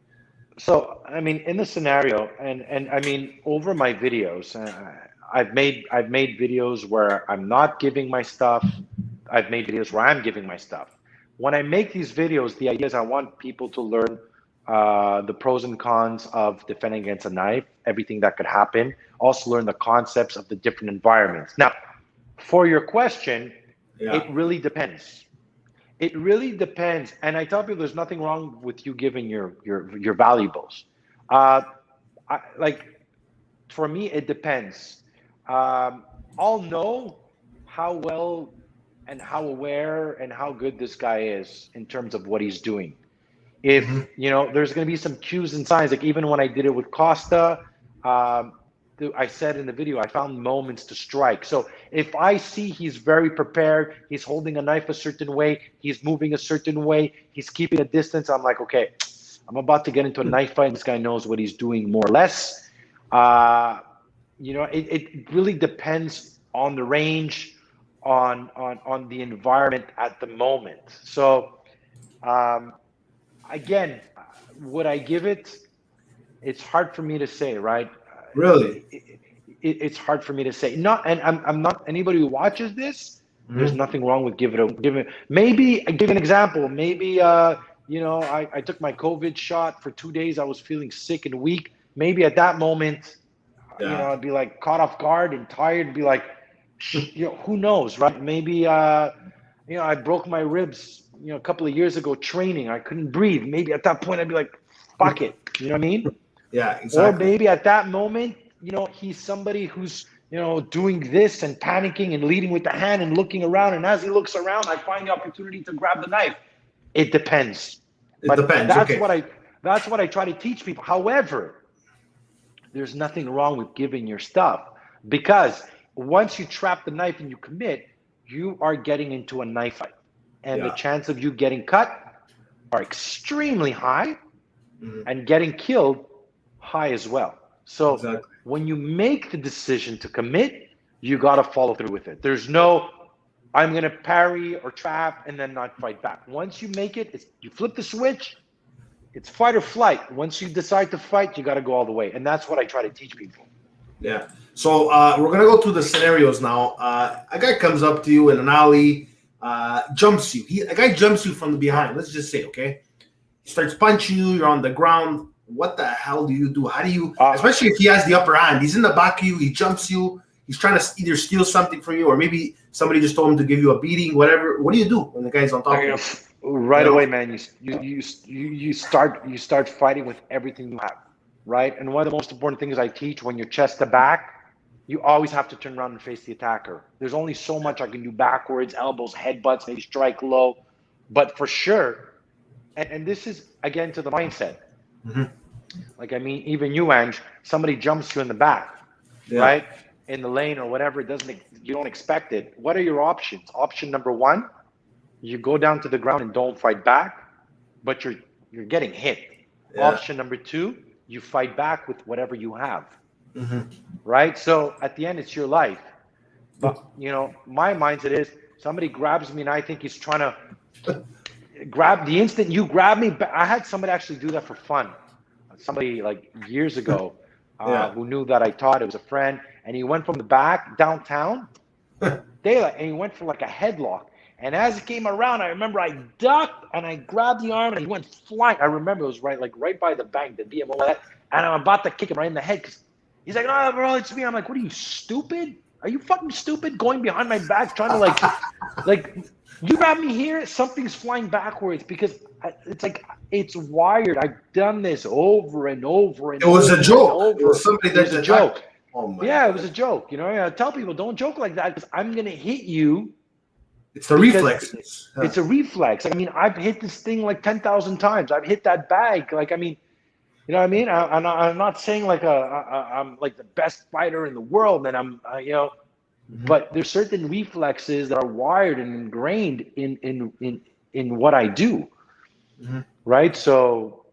So, I mean, in the scenario, and I mean, over my videos, I've made videos where I'm not giving my stuff. I've made videos where I'm giving my stuff. When I make these videos, the idea is I want people to learn the pros and cons of defending against a knife, everything that could happen. Also learn the concepts of the different environments. Now, for your question, it really depends. It really depends. And I tell people there's nothing wrong with you giving your valuables. For me, it depends. I'll know how well and how aware and how good this guy is in terms of what he's doing. If, there's going to be some cues and signs, like even when I did it with Costa, I said in the video, I found moments to strike. So if I see he's very prepared, he's holding a knife a certain way, he's moving a certain way, he's keeping a distance, I'm like, okay, I'm about to get into a knife fight. This guy knows what he's doing more or less. It really depends on the range, on the environment at the moment. So again, would I give it? It's hard for me to say, right? Really? It's hard for me to say. And I'm not anybody who watches this. There's nothing wrong with giving it. Maybe I give an example. Maybe I took my COVID shot for 2 days. I was feeling sick and weak. Maybe at that moment, I'd be like caught off guard and tired. And be like, who knows, right? Maybe I broke my ribs, a couple of years ago training. I couldn't breathe. Maybe at that point I'd be like, fuck it. You know what I mean? Yeah, exactly. Or maybe at that moment, he's somebody who's, doing this and panicking and leading with the hand and looking around. And as he looks around, I find the opportunity to grab the knife. It depends. Depends. That's what I try to teach people. However, there's nothing wrong with giving your stuff, because once you trap the knife and you commit, you are getting into a knife fight. And the chance of you getting cut are extremely high, and getting killed high as well. So when you make the decision to commit, you got to follow through with it. There's no, I'm going to parry or trap and then not fight back. Once you make it, you flip the switch, it's fight or flight. Once you decide to fight, you got to go all the way. And that's what I try to teach people. Yeah. So we're going to go through the scenarios now. A guy comes up to you in an alley, jumps you. A guy jumps you from the behind. Let's just say, okay? He starts punching you. You're on the ground. What the hell do you do? How do you, especially if he has the upper hand, he's in the back of you, he jumps you, he's trying to either steal something from you, or maybe somebody just told him to give you a beating, whatever. What do you do when the guy's on top of you? Right away, man, you start fighting with everything you have, right? And one of the most important things I teach, when you're chest to back, you always have to turn around and face the attacker. There's only so much I can do backwards, elbows, headbutts, maybe strike low, but for sure, and this is, again, to the mindset. Like, I mean, even you, Ange, somebody jumps you in the back, right? in the lane or whatever, you don't expect it. What are your options? Option number one, you go down to the ground and don't fight back, but you're getting hit. Yeah. Option number two, you fight back with whatever you have. Right? So at the end, it's your life. But my mindset is somebody grabs me and I think he's trying to grab the instant you grab me. I had somebody actually do that for fun. Somebody like years ago who knew that I taught. It was a friend, and he went from the back downtown daylight, and he went for like a headlock. And as it came around, I remember I ducked and I grabbed the arm and he went flying. I remember it was right by the bank, the BMO, and I'm about to kick him right in the head because he's like, "No, bro, it's me." I'm like, "What are you, stupid? Are you fucking stupid? Going behind my back, trying to like you grab me here, something's flying backwards because it's like it's wired. I've done this over and over and over. It was a joke. It was somebody that's a joke. Oh my God. It was a joke. I tell people don't joke like that because I'm gonna hit you. It's the reflexes. It's a reflex. I mean, I've hit this thing like 10,000 times. I've hit that bag. Like, I mean, you know what I mean? I'm not saying like I'm like the best fighter in the world, and I'm but there's certain reflexes that are wired and ingrained in what I do, right? So,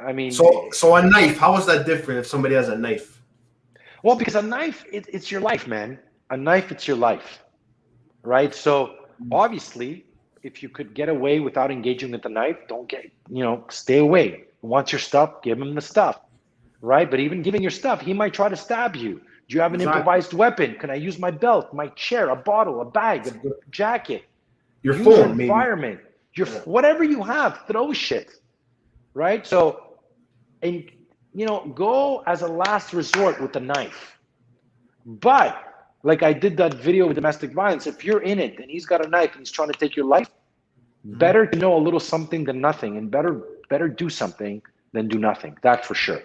I mean, so a knife. How is that different if somebody has a knife? Well, because a knife, it's your life, man. A knife, it's your life, right? So obviously, if you could get away without engaging with the knife, stay away. He wants your stuff, give him the stuff, right? But even giving your stuff, he might try to stab you. Do you have an improvised weapon? Can I use my belt, my chair, a bottle, a bag, a jacket? Your phone, your environment, whatever you have, throw shit, right? So, and go as a last resort with the knife. But like I did that video with domestic violence, if you're in it and he's got a knife and he's trying to take your life, better to know a little something than nothing, and better do something than do nothing. That's for sure.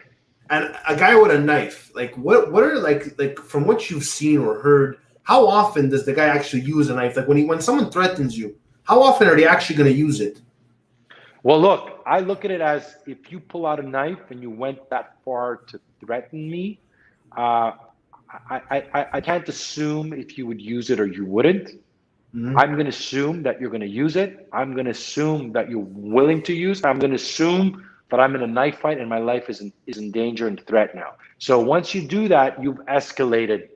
And a guy with a knife, like what are like from what you've seen or heard, how often does the guy actually use a knife? Like when someone threatens you, how often are they actually going to use it? Well, look, I look at it as if you pull out a knife and you went that far to threaten me, I can't assume if you would use it or you wouldn't. I'm going to assume that you're going to use it. I'm going to assume that you're willing to use it. I'm going to assume that I'm in a knife fight and my life is in danger and threat now. So once you do that, you've escalated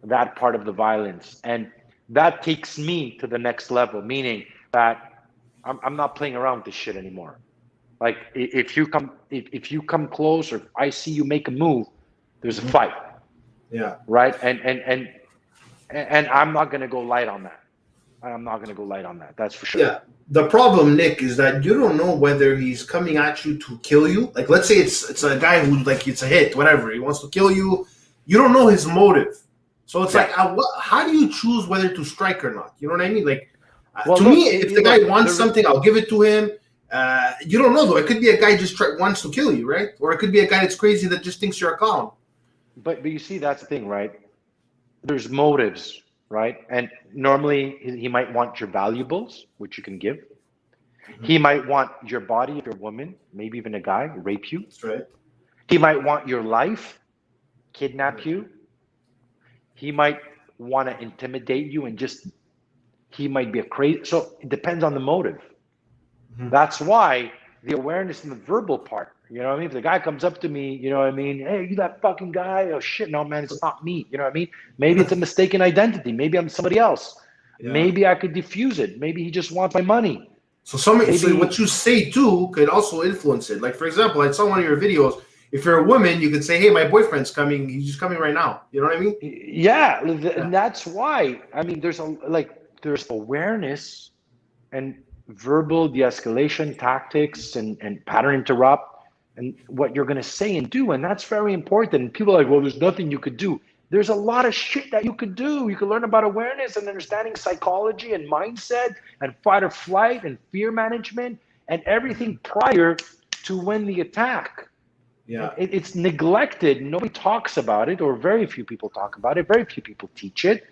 that part of the violence. And that takes me to the next level, meaning that I'm not playing around with this shit anymore. Like if you come close, or if I see you make a move, there's a fight. Yeah. Right. And I'm not going to go light on that. I'm not going to go light on that. That's for sure. Yeah. The problem, Nick, is that you don't know whether he's coming at you to kill you. Like, let's say it's a guy who, like, it's a hit, whatever. He wants to kill you. You don't know his motive. So it's like, how do you choose whether to strike or not? You know what I mean? Like, me, if the guy wants something, I'll give it to him. You don't know, though. It could be a guy just wants to kill you, right? Or it could be a guy that's crazy that just thinks you're a clown. But you see, that's the thing, right? There's motives, right? And normally he might want your valuables, which you can give. He might want your body if you're a woman, maybe even a guy, rape you. That's right. He might want your life, kidnap you. He might want to intimidate you and he might be a crazy. So it depends on the motive. That's why the awareness in the verbal part, you know what I mean? If the guy comes up to me, you know what I mean? Hey, you that fucking guy? Oh shit, no man, it's not me. You know what I mean? Maybe it's a mistaken identity. Maybe I'm somebody else. Yeah. Maybe I could diffuse it. Maybe he just wants my money. So so what you say too could also influence it. Like for example, I saw one of your videos. If you're a woman, you could say, "Hey, my boyfriend's coming. He's just coming right now." You know what I mean? Yeah, and that's why. I mean, there's awareness and verbal de-escalation tactics and pattern interrupt and what you're going to say and do, and that's very important. And people are like, well, there's nothing you could do. There's a lot of shit that you could do. You could learn about awareness and understanding psychology and mindset and fight or flight and fear management and everything prior to when the attack. Yeah, it's neglected. Nobody talks about it, or very few people talk about it. Very few people teach it.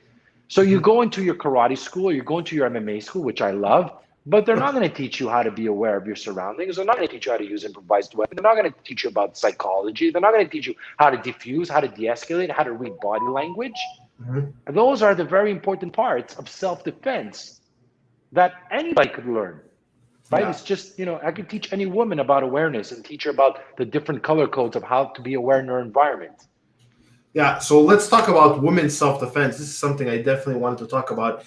So you go into your karate school, or you go into your MMA school, which I love, but they're not going to teach you how to be aware of your surroundings. They're not going to teach you how to use improvised weapons. They're not going to teach you about psychology. They're not going to teach you how to diffuse, how to de-escalate, how to read body language. And those are the very important parts of self-defense that anybody could learn, right? It's just, I could teach any woman about awareness and teach her about the different color codes of how to be aware in her environment. Yeah, so let's talk about women's self-defense. This is something I definitely wanted to talk about.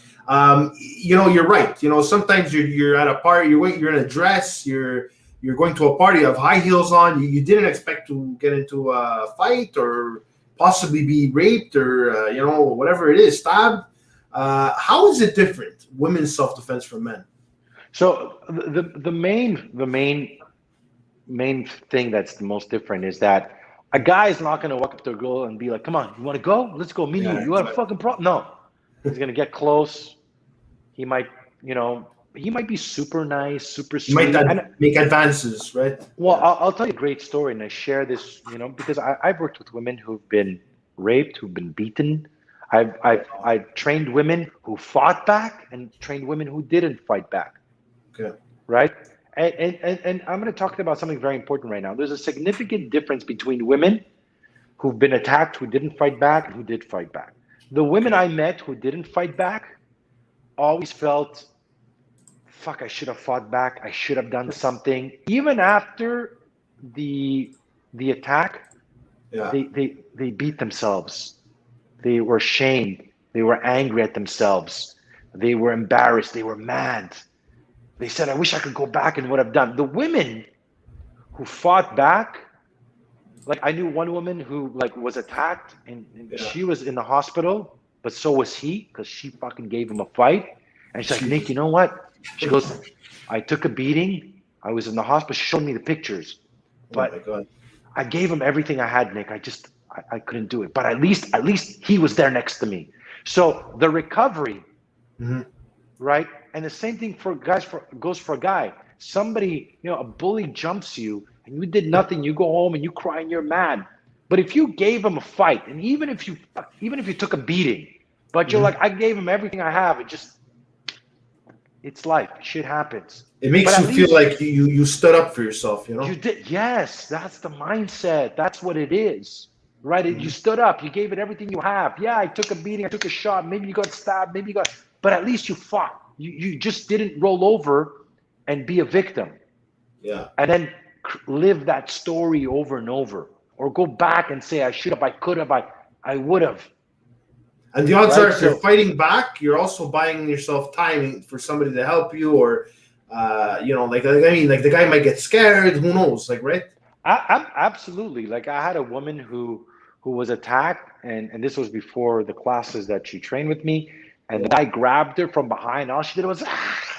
You're right. Sometimes you're at a party, you're in a dress, you're going to a party of high heels on. You didn't expect to get into a fight or possibly be raped or whatever it is, stabbed. How is it different, women's self-defense from men? So the main thing that's the most different is that a guy is not going to walk up to a girl and be like, "Come on, you want to go? Let's go. Me and you. You have a fucking problem." No, he's going to get close. He might be super nice, super sweet. He might make advances, right? Well, I'll tell you a great story, and I share this, because I've worked with women who've been raped, who've been beaten. I've trained women who fought back and trained women who didn't fight back. Okay. Right? And I'm going to talk about something very important right now. There's a significant difference between women who've been attacked, who didn't fight back, and who did fight back. The women I met who didn't fight back always felt, fuck, I should have fought back. I should have done something. Even after the attack, they beat themselves. They were ashamed. They were angry at themselves. They were embarrassed. They were mad. They said, I wish I could go back and what I've done. The women who fought back, like I knew one woman who was attacked and she was in the hospital, but so was he because she fucking gave him a fight. And she's like, Nick, you know what? She goes, I took a beating. I was in the hospital. She showed me the pictures. But I gave him everything I had, Nick. I couldn't do it. But at least he was there next to me. So the recovery, right? And the same thing for guys goes for a guy. Somebody, a bully jumps you and you did nothing. You go home and you cry and you're mad. But if you gave him a fight, and even if you took a beating, but you're like, I gave him everything I have, it's life. Shit happens. It makes you feel like you stood up for yourself, You did. Yes, that's the mindset. That's what it is, right? You stood up. You gave it everything you have. Yeah, I took a beating. I took a shot. Maybe you got stabbed. But at least you fought. You just didn't roll over and be a victim. Yeah. And then live that story over and over, or go back and say, I should have, I could have, I would have. And the odds are, if you're fighting back, you're also buying yourself time for somebody to help you, or the guy might get scared. Who knows? Right? Absolutely. I had a woman who was attacked, and this was before the classes that she trained with me. And the guy grabbed her from behind. All she did was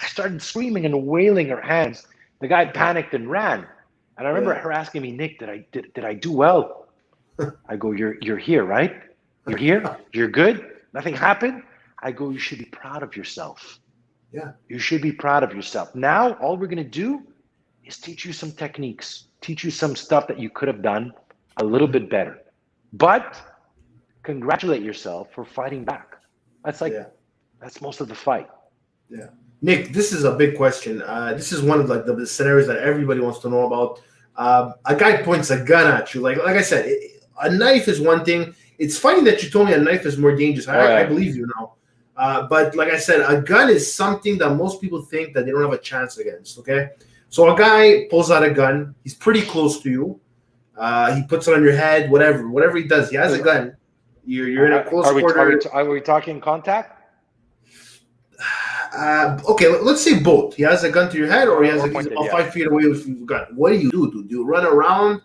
started screaming and wailing her hands. The guy panicked and ran. And I remember her asking me, Nick, did I do well? I go, you're here, right? You're here. You're good. Nothing happened. I go, you should be proud of yourself. Yeah. You should be proud of yourself. Now, all we're going to do is teach you some techniques, teach you some stuff that you could have done a little bit better. But congratulate yourself for fighting back. That's that's most of the fight. Yeah. Nick, this is a big question. This is one of the scenarios that everybody wants to know about. A guy points a gun at you. Like I said, a knife is one thing. It's funny that you told me a knife is more dangerous. I believe you now. But like I said, a gun is something that most people think that they don't have a chance against, okay? So a guy pulls out a gun. He's pretty close to you. He puts it on your head, whatever he does. He has a gun. You're in a close quarter. Are we talking contact? Okay, let's say both. He has a gun to your head, or he's about 5 feet away with your gun. What do you do? Do you run around?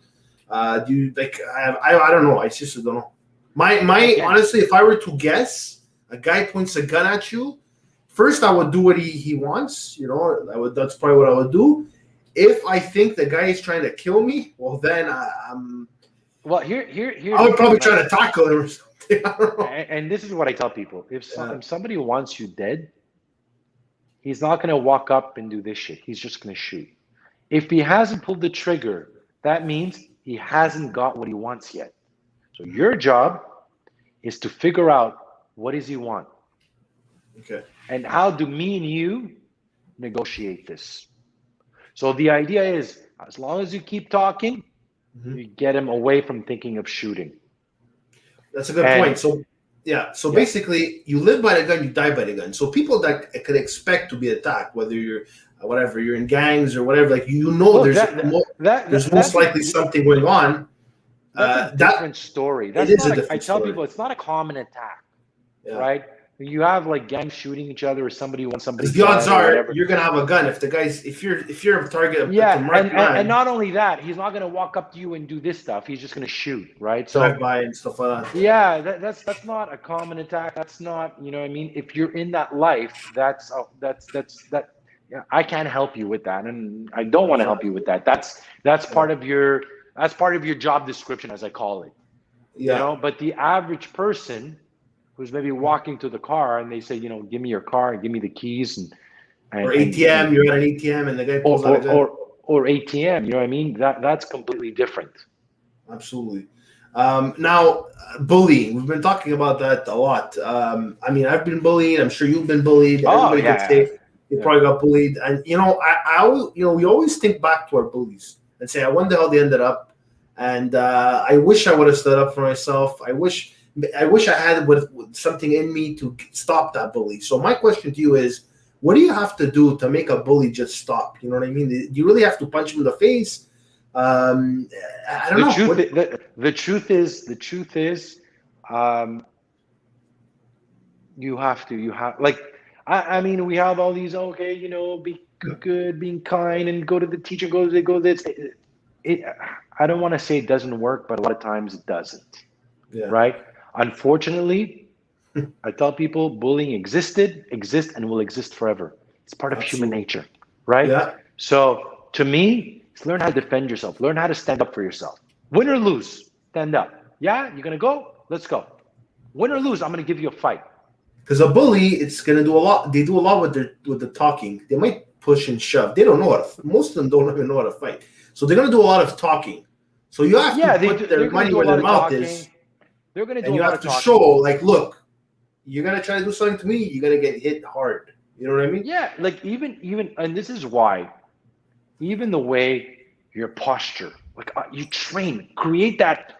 Do you I don't know. I just don't know. Honestly, if I were to guess, a guy points a gun at you. First, I would do what he wants. That's probably what I would do. If I think the guy is trying to kill me, well, then I'm. Well, here. I would probably try to tackle him or something. I don't know. And this is what I tell people: if somebody wants you dead, he's not going to walk up and do this shit. He's just going to shoot. If he hasn't pulled the trigger, that means he hasn't got what he wants yet. So your job is to figure out what does he want. Okay. And how do me and you negotiate this? So the idea is, as long as you keep talking, you get him away from thinking of shooting. That's a good point. So Yeah. So basically, you live by the gun, you die by the gun. So people that could expect to be attacked, whether you're whatever you're in gangs or whatever, like Look, there's most likely something going on. That's a different story. That's it is not a different I tell story. people it's not a common attack, Yeah. right? You have like gangs shooting each other, or somebody wants somebody. The odds are you're gonna have a gun if you're a target. And not only that, he's not gonna walk up to you and do this stuff. He's just gonna shoot, right? So drive by and stuff like that. Yeah, that's not a common attack. That's not, you know what I mean? If you're in that life, that's yeah, I can't help you with that, and I don't want to help you with that. That's part of your job description, as I call it. Yeah. You know, but the average person who's maybe walking to the car and they say, you know, give me your car and give me the keys and or ATM, you're at an ATM and the guy pulls out a gun. Or ATM, you know what I mean? That's completely different. Absolutely. Now, bullying. We've been talking about that a lot. I mean, I've been bullied. I'm sure you've been bullied. Everybody could say you probably got bullied. And you know, I always, you know, we always think back to our bullies and say, I wonder how they ended up. And I wish I would have stood up for myself. I wish I had with something in me to stop that bully. So my question to you is, what do you have to do to make a bully just stop? You know what I mean? Do you really have to punch him in the face? I don't know. The truth is, you have like, I mean, we have all these, okay, you know, be good, being kind, and go to the teacher, go this. I don't want to say it doesn't work, but a lot of times it doesn't. Yeah. Right? Unfortunately, I tell people bullying exists, and will exist forever. It's part of human nature, right? Yeah. So to me, it's learn how to defend yourself. Learn how to stand up for yourself. Win or lose, stand up. Yeah, you're gonna go? Let's go. Win or lose, I'm gonna give you a fight. Because a bully, it's gonna do a lot. They do a lot with the talking. They might push and shove. They don't know most of them don't even know how to fight. So they're gonna do a lot of talking. So you have to put their money where their mouth is. They're gonna do and you have to show, like, look, you're gonna try to do something to me, you're gonna get hit hard. You know what I mean? Yeah, like even, and this is why, even the way your posture, like you train, create that,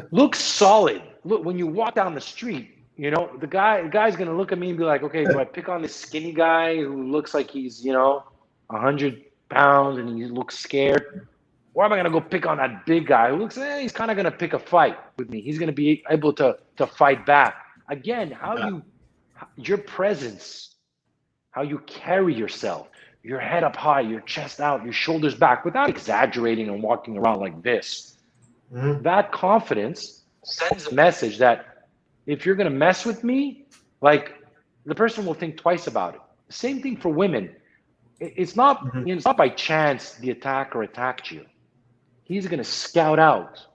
look solid. Look, when you walk down the street, you know, the guy's gonna look at me and be like, okay, do I pick on this skinny guy who looks like he's, you know, 100 pounds and he looks scared? Or am I gonna go pick on that big guy who looks, he's kind of gonna pick a fight with me. He's gonna be able to fight back. Again, your presence, how you carry yourself, your head up high, your chest out, your shoulders back, without exaggerating and walking around like this. Mm-hmm. That confidence sends a message that if you're gonna mess with me, like, the person will think twice about it. Same thing for women. It's not, mm-hmm. It's not by chance the attacker attacked you. He's going to scout out.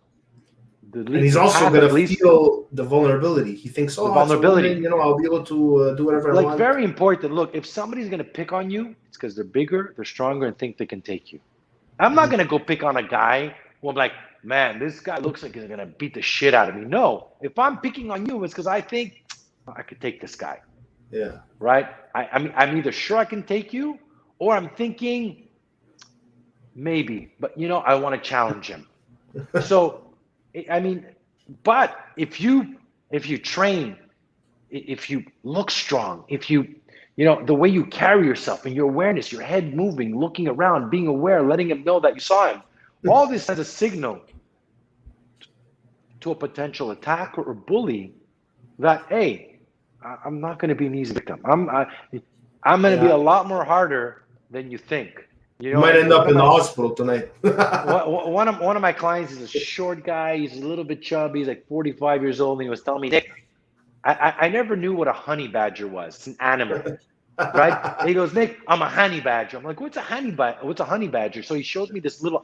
And he's also going to feel the vulnerability. He thinks, the vulnerability. You know, I'll be able to do whatever I want. Like, very important. Look, if somebody's going to pick on you, it's because they're bigger, they're stronger, and think they can take you. I'm not going to go pick on a guy who I'm like, man, this guy looks like he's going to beat the shit out of me. No, if I'm picking on you, it's because I think I could take this guy. Yeah. Right? I'm either sure I can take you, or I'm thinking, maybe, but you know, I want to challenge him. So, I mean, but if you train, if you look strong, if you know, the way you carry yourself and your awareness, your head moving, looking around, being aware, letting him know that you saw him, all this sends a signal to a potential attacker or bully that, hey, I'm not going to be an easy victim. I'm going to be a lot more harder than you think. You might end up in the hospital tonight. one of my clients is a short guy. He's a little bit chubby. He's like 45 years old. And he was telling me, Nick, I never knew what a honey badger was. It's an animal, right? And he goes, Nick, I'm a honey badger. I'm like, what's a honey badger? So he shows me this little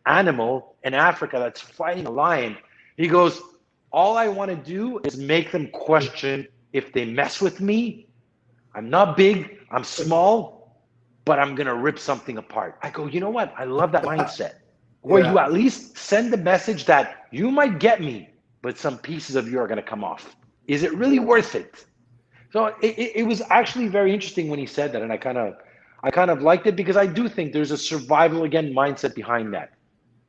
animal in Africa that's fighting a lion. He goes, all I want to do is make them question if they mess with me. I'm not big. I'm small. But I'm going to rip something apart. I go, you know what? I love that mindset. Where you at least send the message that you might get me, but some pieces of you are going to come off. Is it really worth it? So it was actually very interesting when he said that. And I kind of liked it, because I do think there's a survival, again, mindset behind that.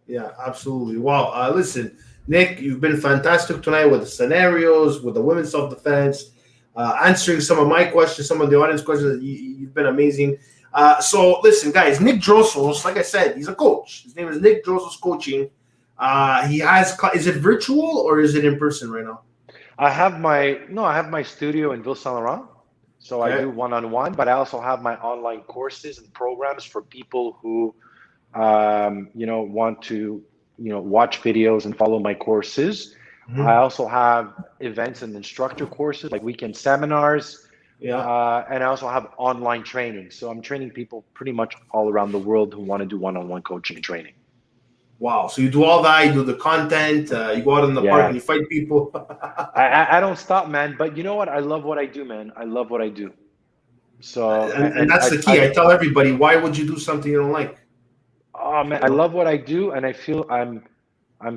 Yeah, absolutely. Wow. Listen, Nick, you've been fantastic tonight with the scenarios, with the women's self-defense, answering some of my questions, some of the audience questions. You've been amazing. So listen, guys, Nick Drossos, like I said, he's a coach. His name is Nick Drossos Coaching. He has, is it virtual or is it in person right now? I have my studio in Ville Saint Laurent. So I do one-on-one, but I also have my online courses and programs for people who, want to, watch videos and follow my courses. Mm-hmm. I also have events and instructor courses like weekend seminars. Yeah. And I also have online training. So I'm training people pretty much all around the world who want to do one-on-one coaching and training. Wow. So you do all that, you do the content, you go out in the park and you fight people. I don't stop, man. But you know what? I love what I do, man. I love what I do. So and that's the key. I tell everybody, why would you do something you don't like? Oh man, I love what I do, and I feel I'm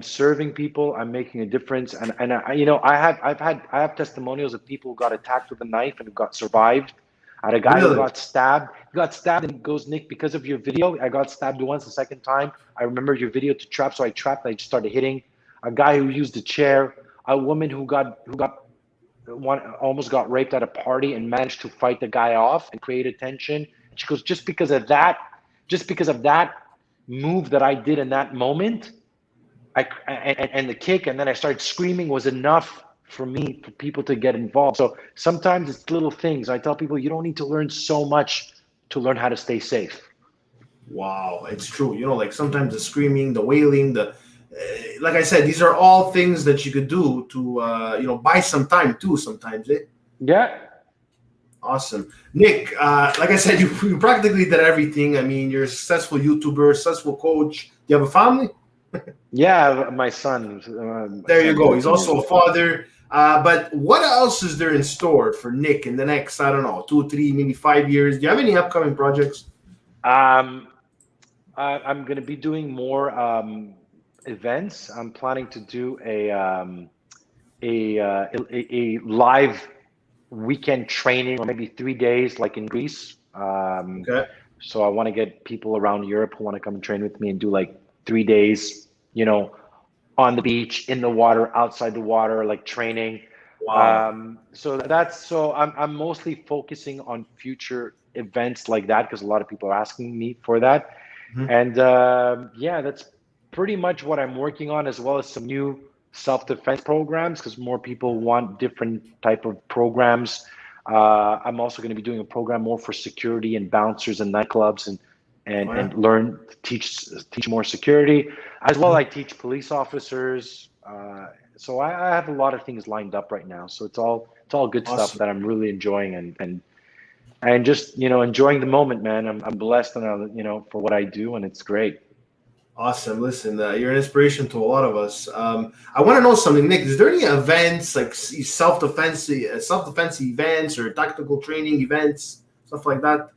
serving people. I'm making a difference, and I have testimonials of people who got attacked with a knife and who got survived. I had a guy who got stabbed. He got stabbed and goes, Nick, because of your video, I got stabbed once. The second time, I remembered your video to trap, so I trapped. I just started hitting. A guy who used a chair. A woman who almost got raped at a party and managed to fight the guy off and create attention. She goes, just because of that move that I did in that moment, and the kick, and then I started screaming was enough for people to get involved. So sometimes it's little things. I tell people you don't need to learn so much to learn how to stay safe. Wow, it's true. Like sometimes the screaming, the wailing, like I said, these are all things that you could do to buy some time too. Sometimes, Yeah. Awesome, Nick. Like I said, you practically did everything. I mean, you're a successful YouTuber, successful coach. Do you have a family? Yeah, my son. There you go. He's also a father. But what else is there in store for Nick in the next, I don't know, 2, 3, maybe 5 years? Do you have any upcoming projects? I'm going to be doing more events. I'm planning to do a live weekend training, or maybe 3 days, like in Greece. So I want to get people around Europe who want to come and train with me and do like 3 days, on the beach, in the water, outside the water, like training. Wow. So I'm mostly focusing on future events like that because a lot of people are asking me for that. Mm-hmm. And that's pretty much what I'm working on, as well as some new self-defense programs because more people want different type of programs. I'm also going to be doing a program more for security and bouncers and nightclubs and learn to teach more security, as well. I teach police officers. So I have a lot of things lined up right now. So it's all good stuff that I'm really enjoying and just enjoying the moment, man. I'm blessed and for what I do, and it's great. Awesome. Listen, you're an inspiration to a lot of us. I want to know something, Nick. Is there any events like self-defense events or tactical training events, stuff like that?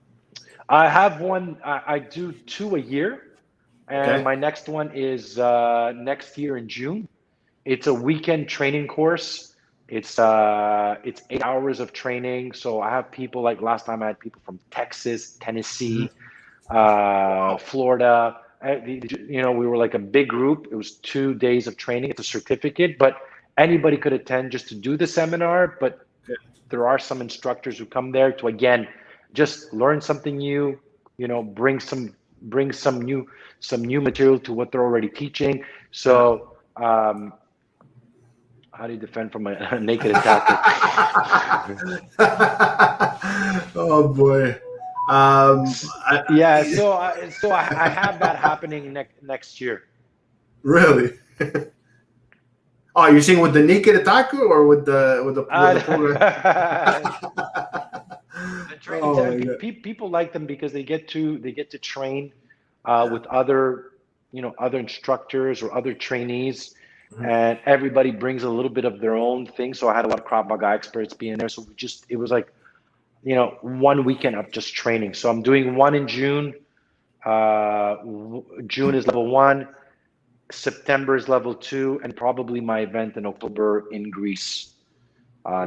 I have one. I do 2 a year, and my next one is next year in June. It's a weekend training course. It's 8 hours of training. So I have people, like last time I had people from Texas, Tennessee, Florida. We were like a big group. It was 2 days of training. It's a certificate, but anybody could attend just to do the seminar. But there are some instructors who come there to, again, just learn something new, bring some new material to what they're already teaching. So how do you defend from a naked attacker? Oh boy. So I have that happening next year. Really? Oh, you're saying with the naked attacker or with the program? The training people like them because they get to train with other instructors or other trainees, and everybody brings a little bit of their own thing. So I had a lot of Krav Maga experts being there. So it was like 1 weekend of just training. So I'm doing one in June. June is level 1, September is level 2, and probably my event in October in Greece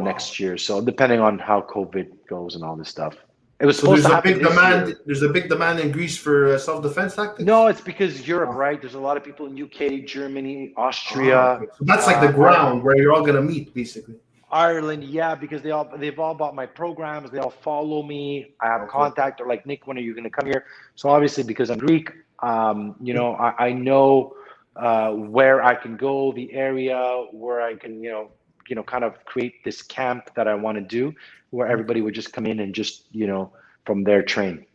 next year. So depending on how COVID goes and all this stuff. It was So supposed there's to a happen big this demand. year. There's a big demand in Greece for self-defense tactics. No, it's because Europe, right? There's a lot of people in UK, Germany, Austria. Okay. So that's like the ground where you're all gonna meet, basically. Ireland, yeah, because they've all bought my programs. They all follow me. I have contact. They're like, Nick, when are you going to come here? So obviously, because I'm Greek, you know, I know where I can go, the area where I can, you know, kind of create this camp that I want to do, where everybody would just come in and just, you know, from there train.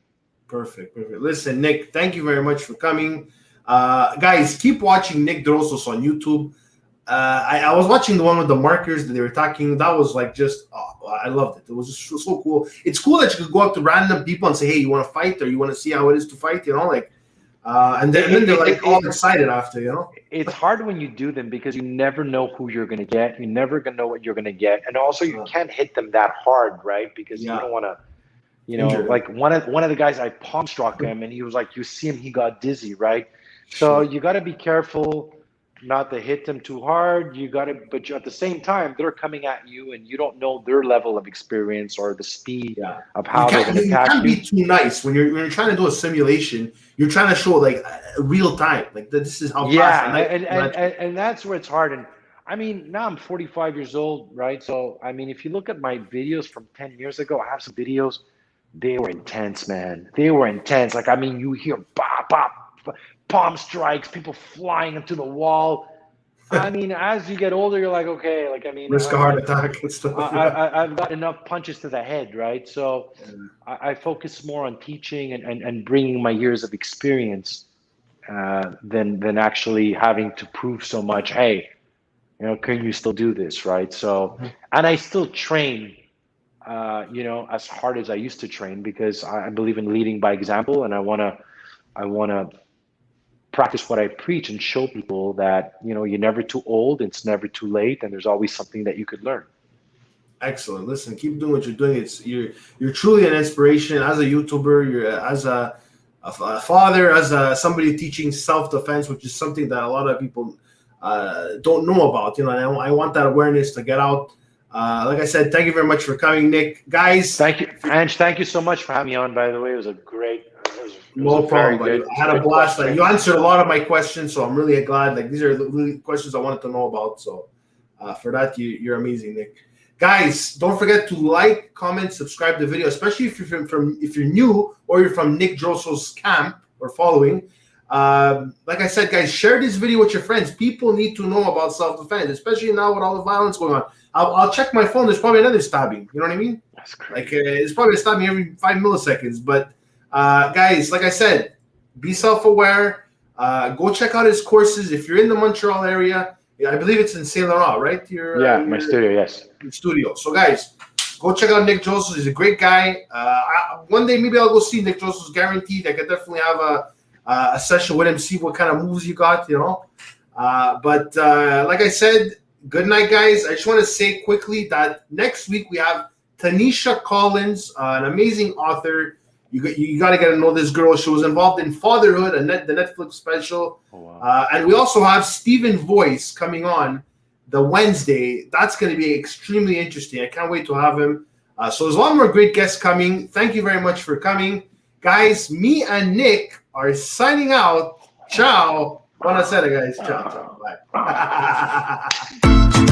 Perfect. Listen, Nick, thank you very much for coming. Guys, keep watching Nick Drossos on YouTube. I was watching the one with the markers that they were talking. That was like just, I loved it. It was just so cool. It's cool that you could go up to random people and say, hey, you want to fight, or you want to see how it is to fight, you know, like, and then they're like all excited after, you know. It's hard when you do them because you never know who you're going to get. You never going to know what you're going to get. And also you can't hit them that hard, right? Because you don't want to, you know, like one of the guys, I palm struck him and he was like, you see him, he got dizzy, right? So you got to be careful not to hit them too hard. You got to, but at the same time, they're coming at you and you don't know their level of experience or the speed of how they're going to attack you. You can't be too nice when you're trying to do a simulation. You're trying to show like real time, like this is how fast. And that's where it's hard. And I mean, now I'm 45 years old, right? So I mean, if you look at my videos from 10 years ago, I have some videos. They were intense, man. They were intense. Like, I mean, you hear bop, bop, palm strikes, people flying into the wall. I mean, as you get older, you're like, okay, like, I mean, risk a heart attack and stuff. I've got enough punches to the head, right? So I focus more on teaching and bringing my years of experience than actually having to prove so much. Hey, you know, can you still do this, right? So, and I still train, you know, as hard as I used to train because I believe in leading by example, and I wanna practice what I preach and show people that, you know, you're never too old, it's never too late, and there's always something that you could learn. Excellent. Listen, keep doing what you're doing. You're truly an inspiration as a YouTuber. You're as a father, as somebody teaching self-defense, which is something that a lot of people don't know about. You know, and I want that awareness to get out. Like I said, thank you very much for coming, Nick. Guys, thank you, Ange. Thank you so much for having me on. By the way, it was a great. No problem, buddy. I had a blast. Like, you answered a lot of my questions, so I'm really glad. Like, these are the really questions I wanted to know about. So for that, you're amazing, Nick. Guys, don't forget to like, comment, subscribe to the video, especially if you're new or you're from Nick Drossos' camp or following. Like I said, guys, share this video with your friends. People need to know about self-defense, especially now with all the violence going on. I'll check my phone. There's probably another stabbing. You know what I mean? That's crazy. Like it's probably a stabbing every 5 milliseconds, but. Guys, like I said, be self-aware. Go check out his courses. If you're in the Montreal area, I believe it's in Saint Laurent, right? My studio, yes. Studio. So, guys, go check out Nick Drossos. He's a great guy. One day, maybe I'll go see Nick Drossos. Guaranteed. I could definitely have a session with him, see what kind of moves you got, you know. But like I said, good night, guys. I just want to say quickly that next week we have Tanisha Collins, an amazing author. You got to get to know this girl. She was involved in Fatherhood, the Netflix special. Oh, wow. And we also have Stephen Voice coming on the Wednesday. That's going to be extremely interesting. I can't wait to have him. So there's a lot more great guests coming. Thank you very much for coming. Guys, me and Nick are signing out. Ciao. Buonasera, guys. Ciao. Bye.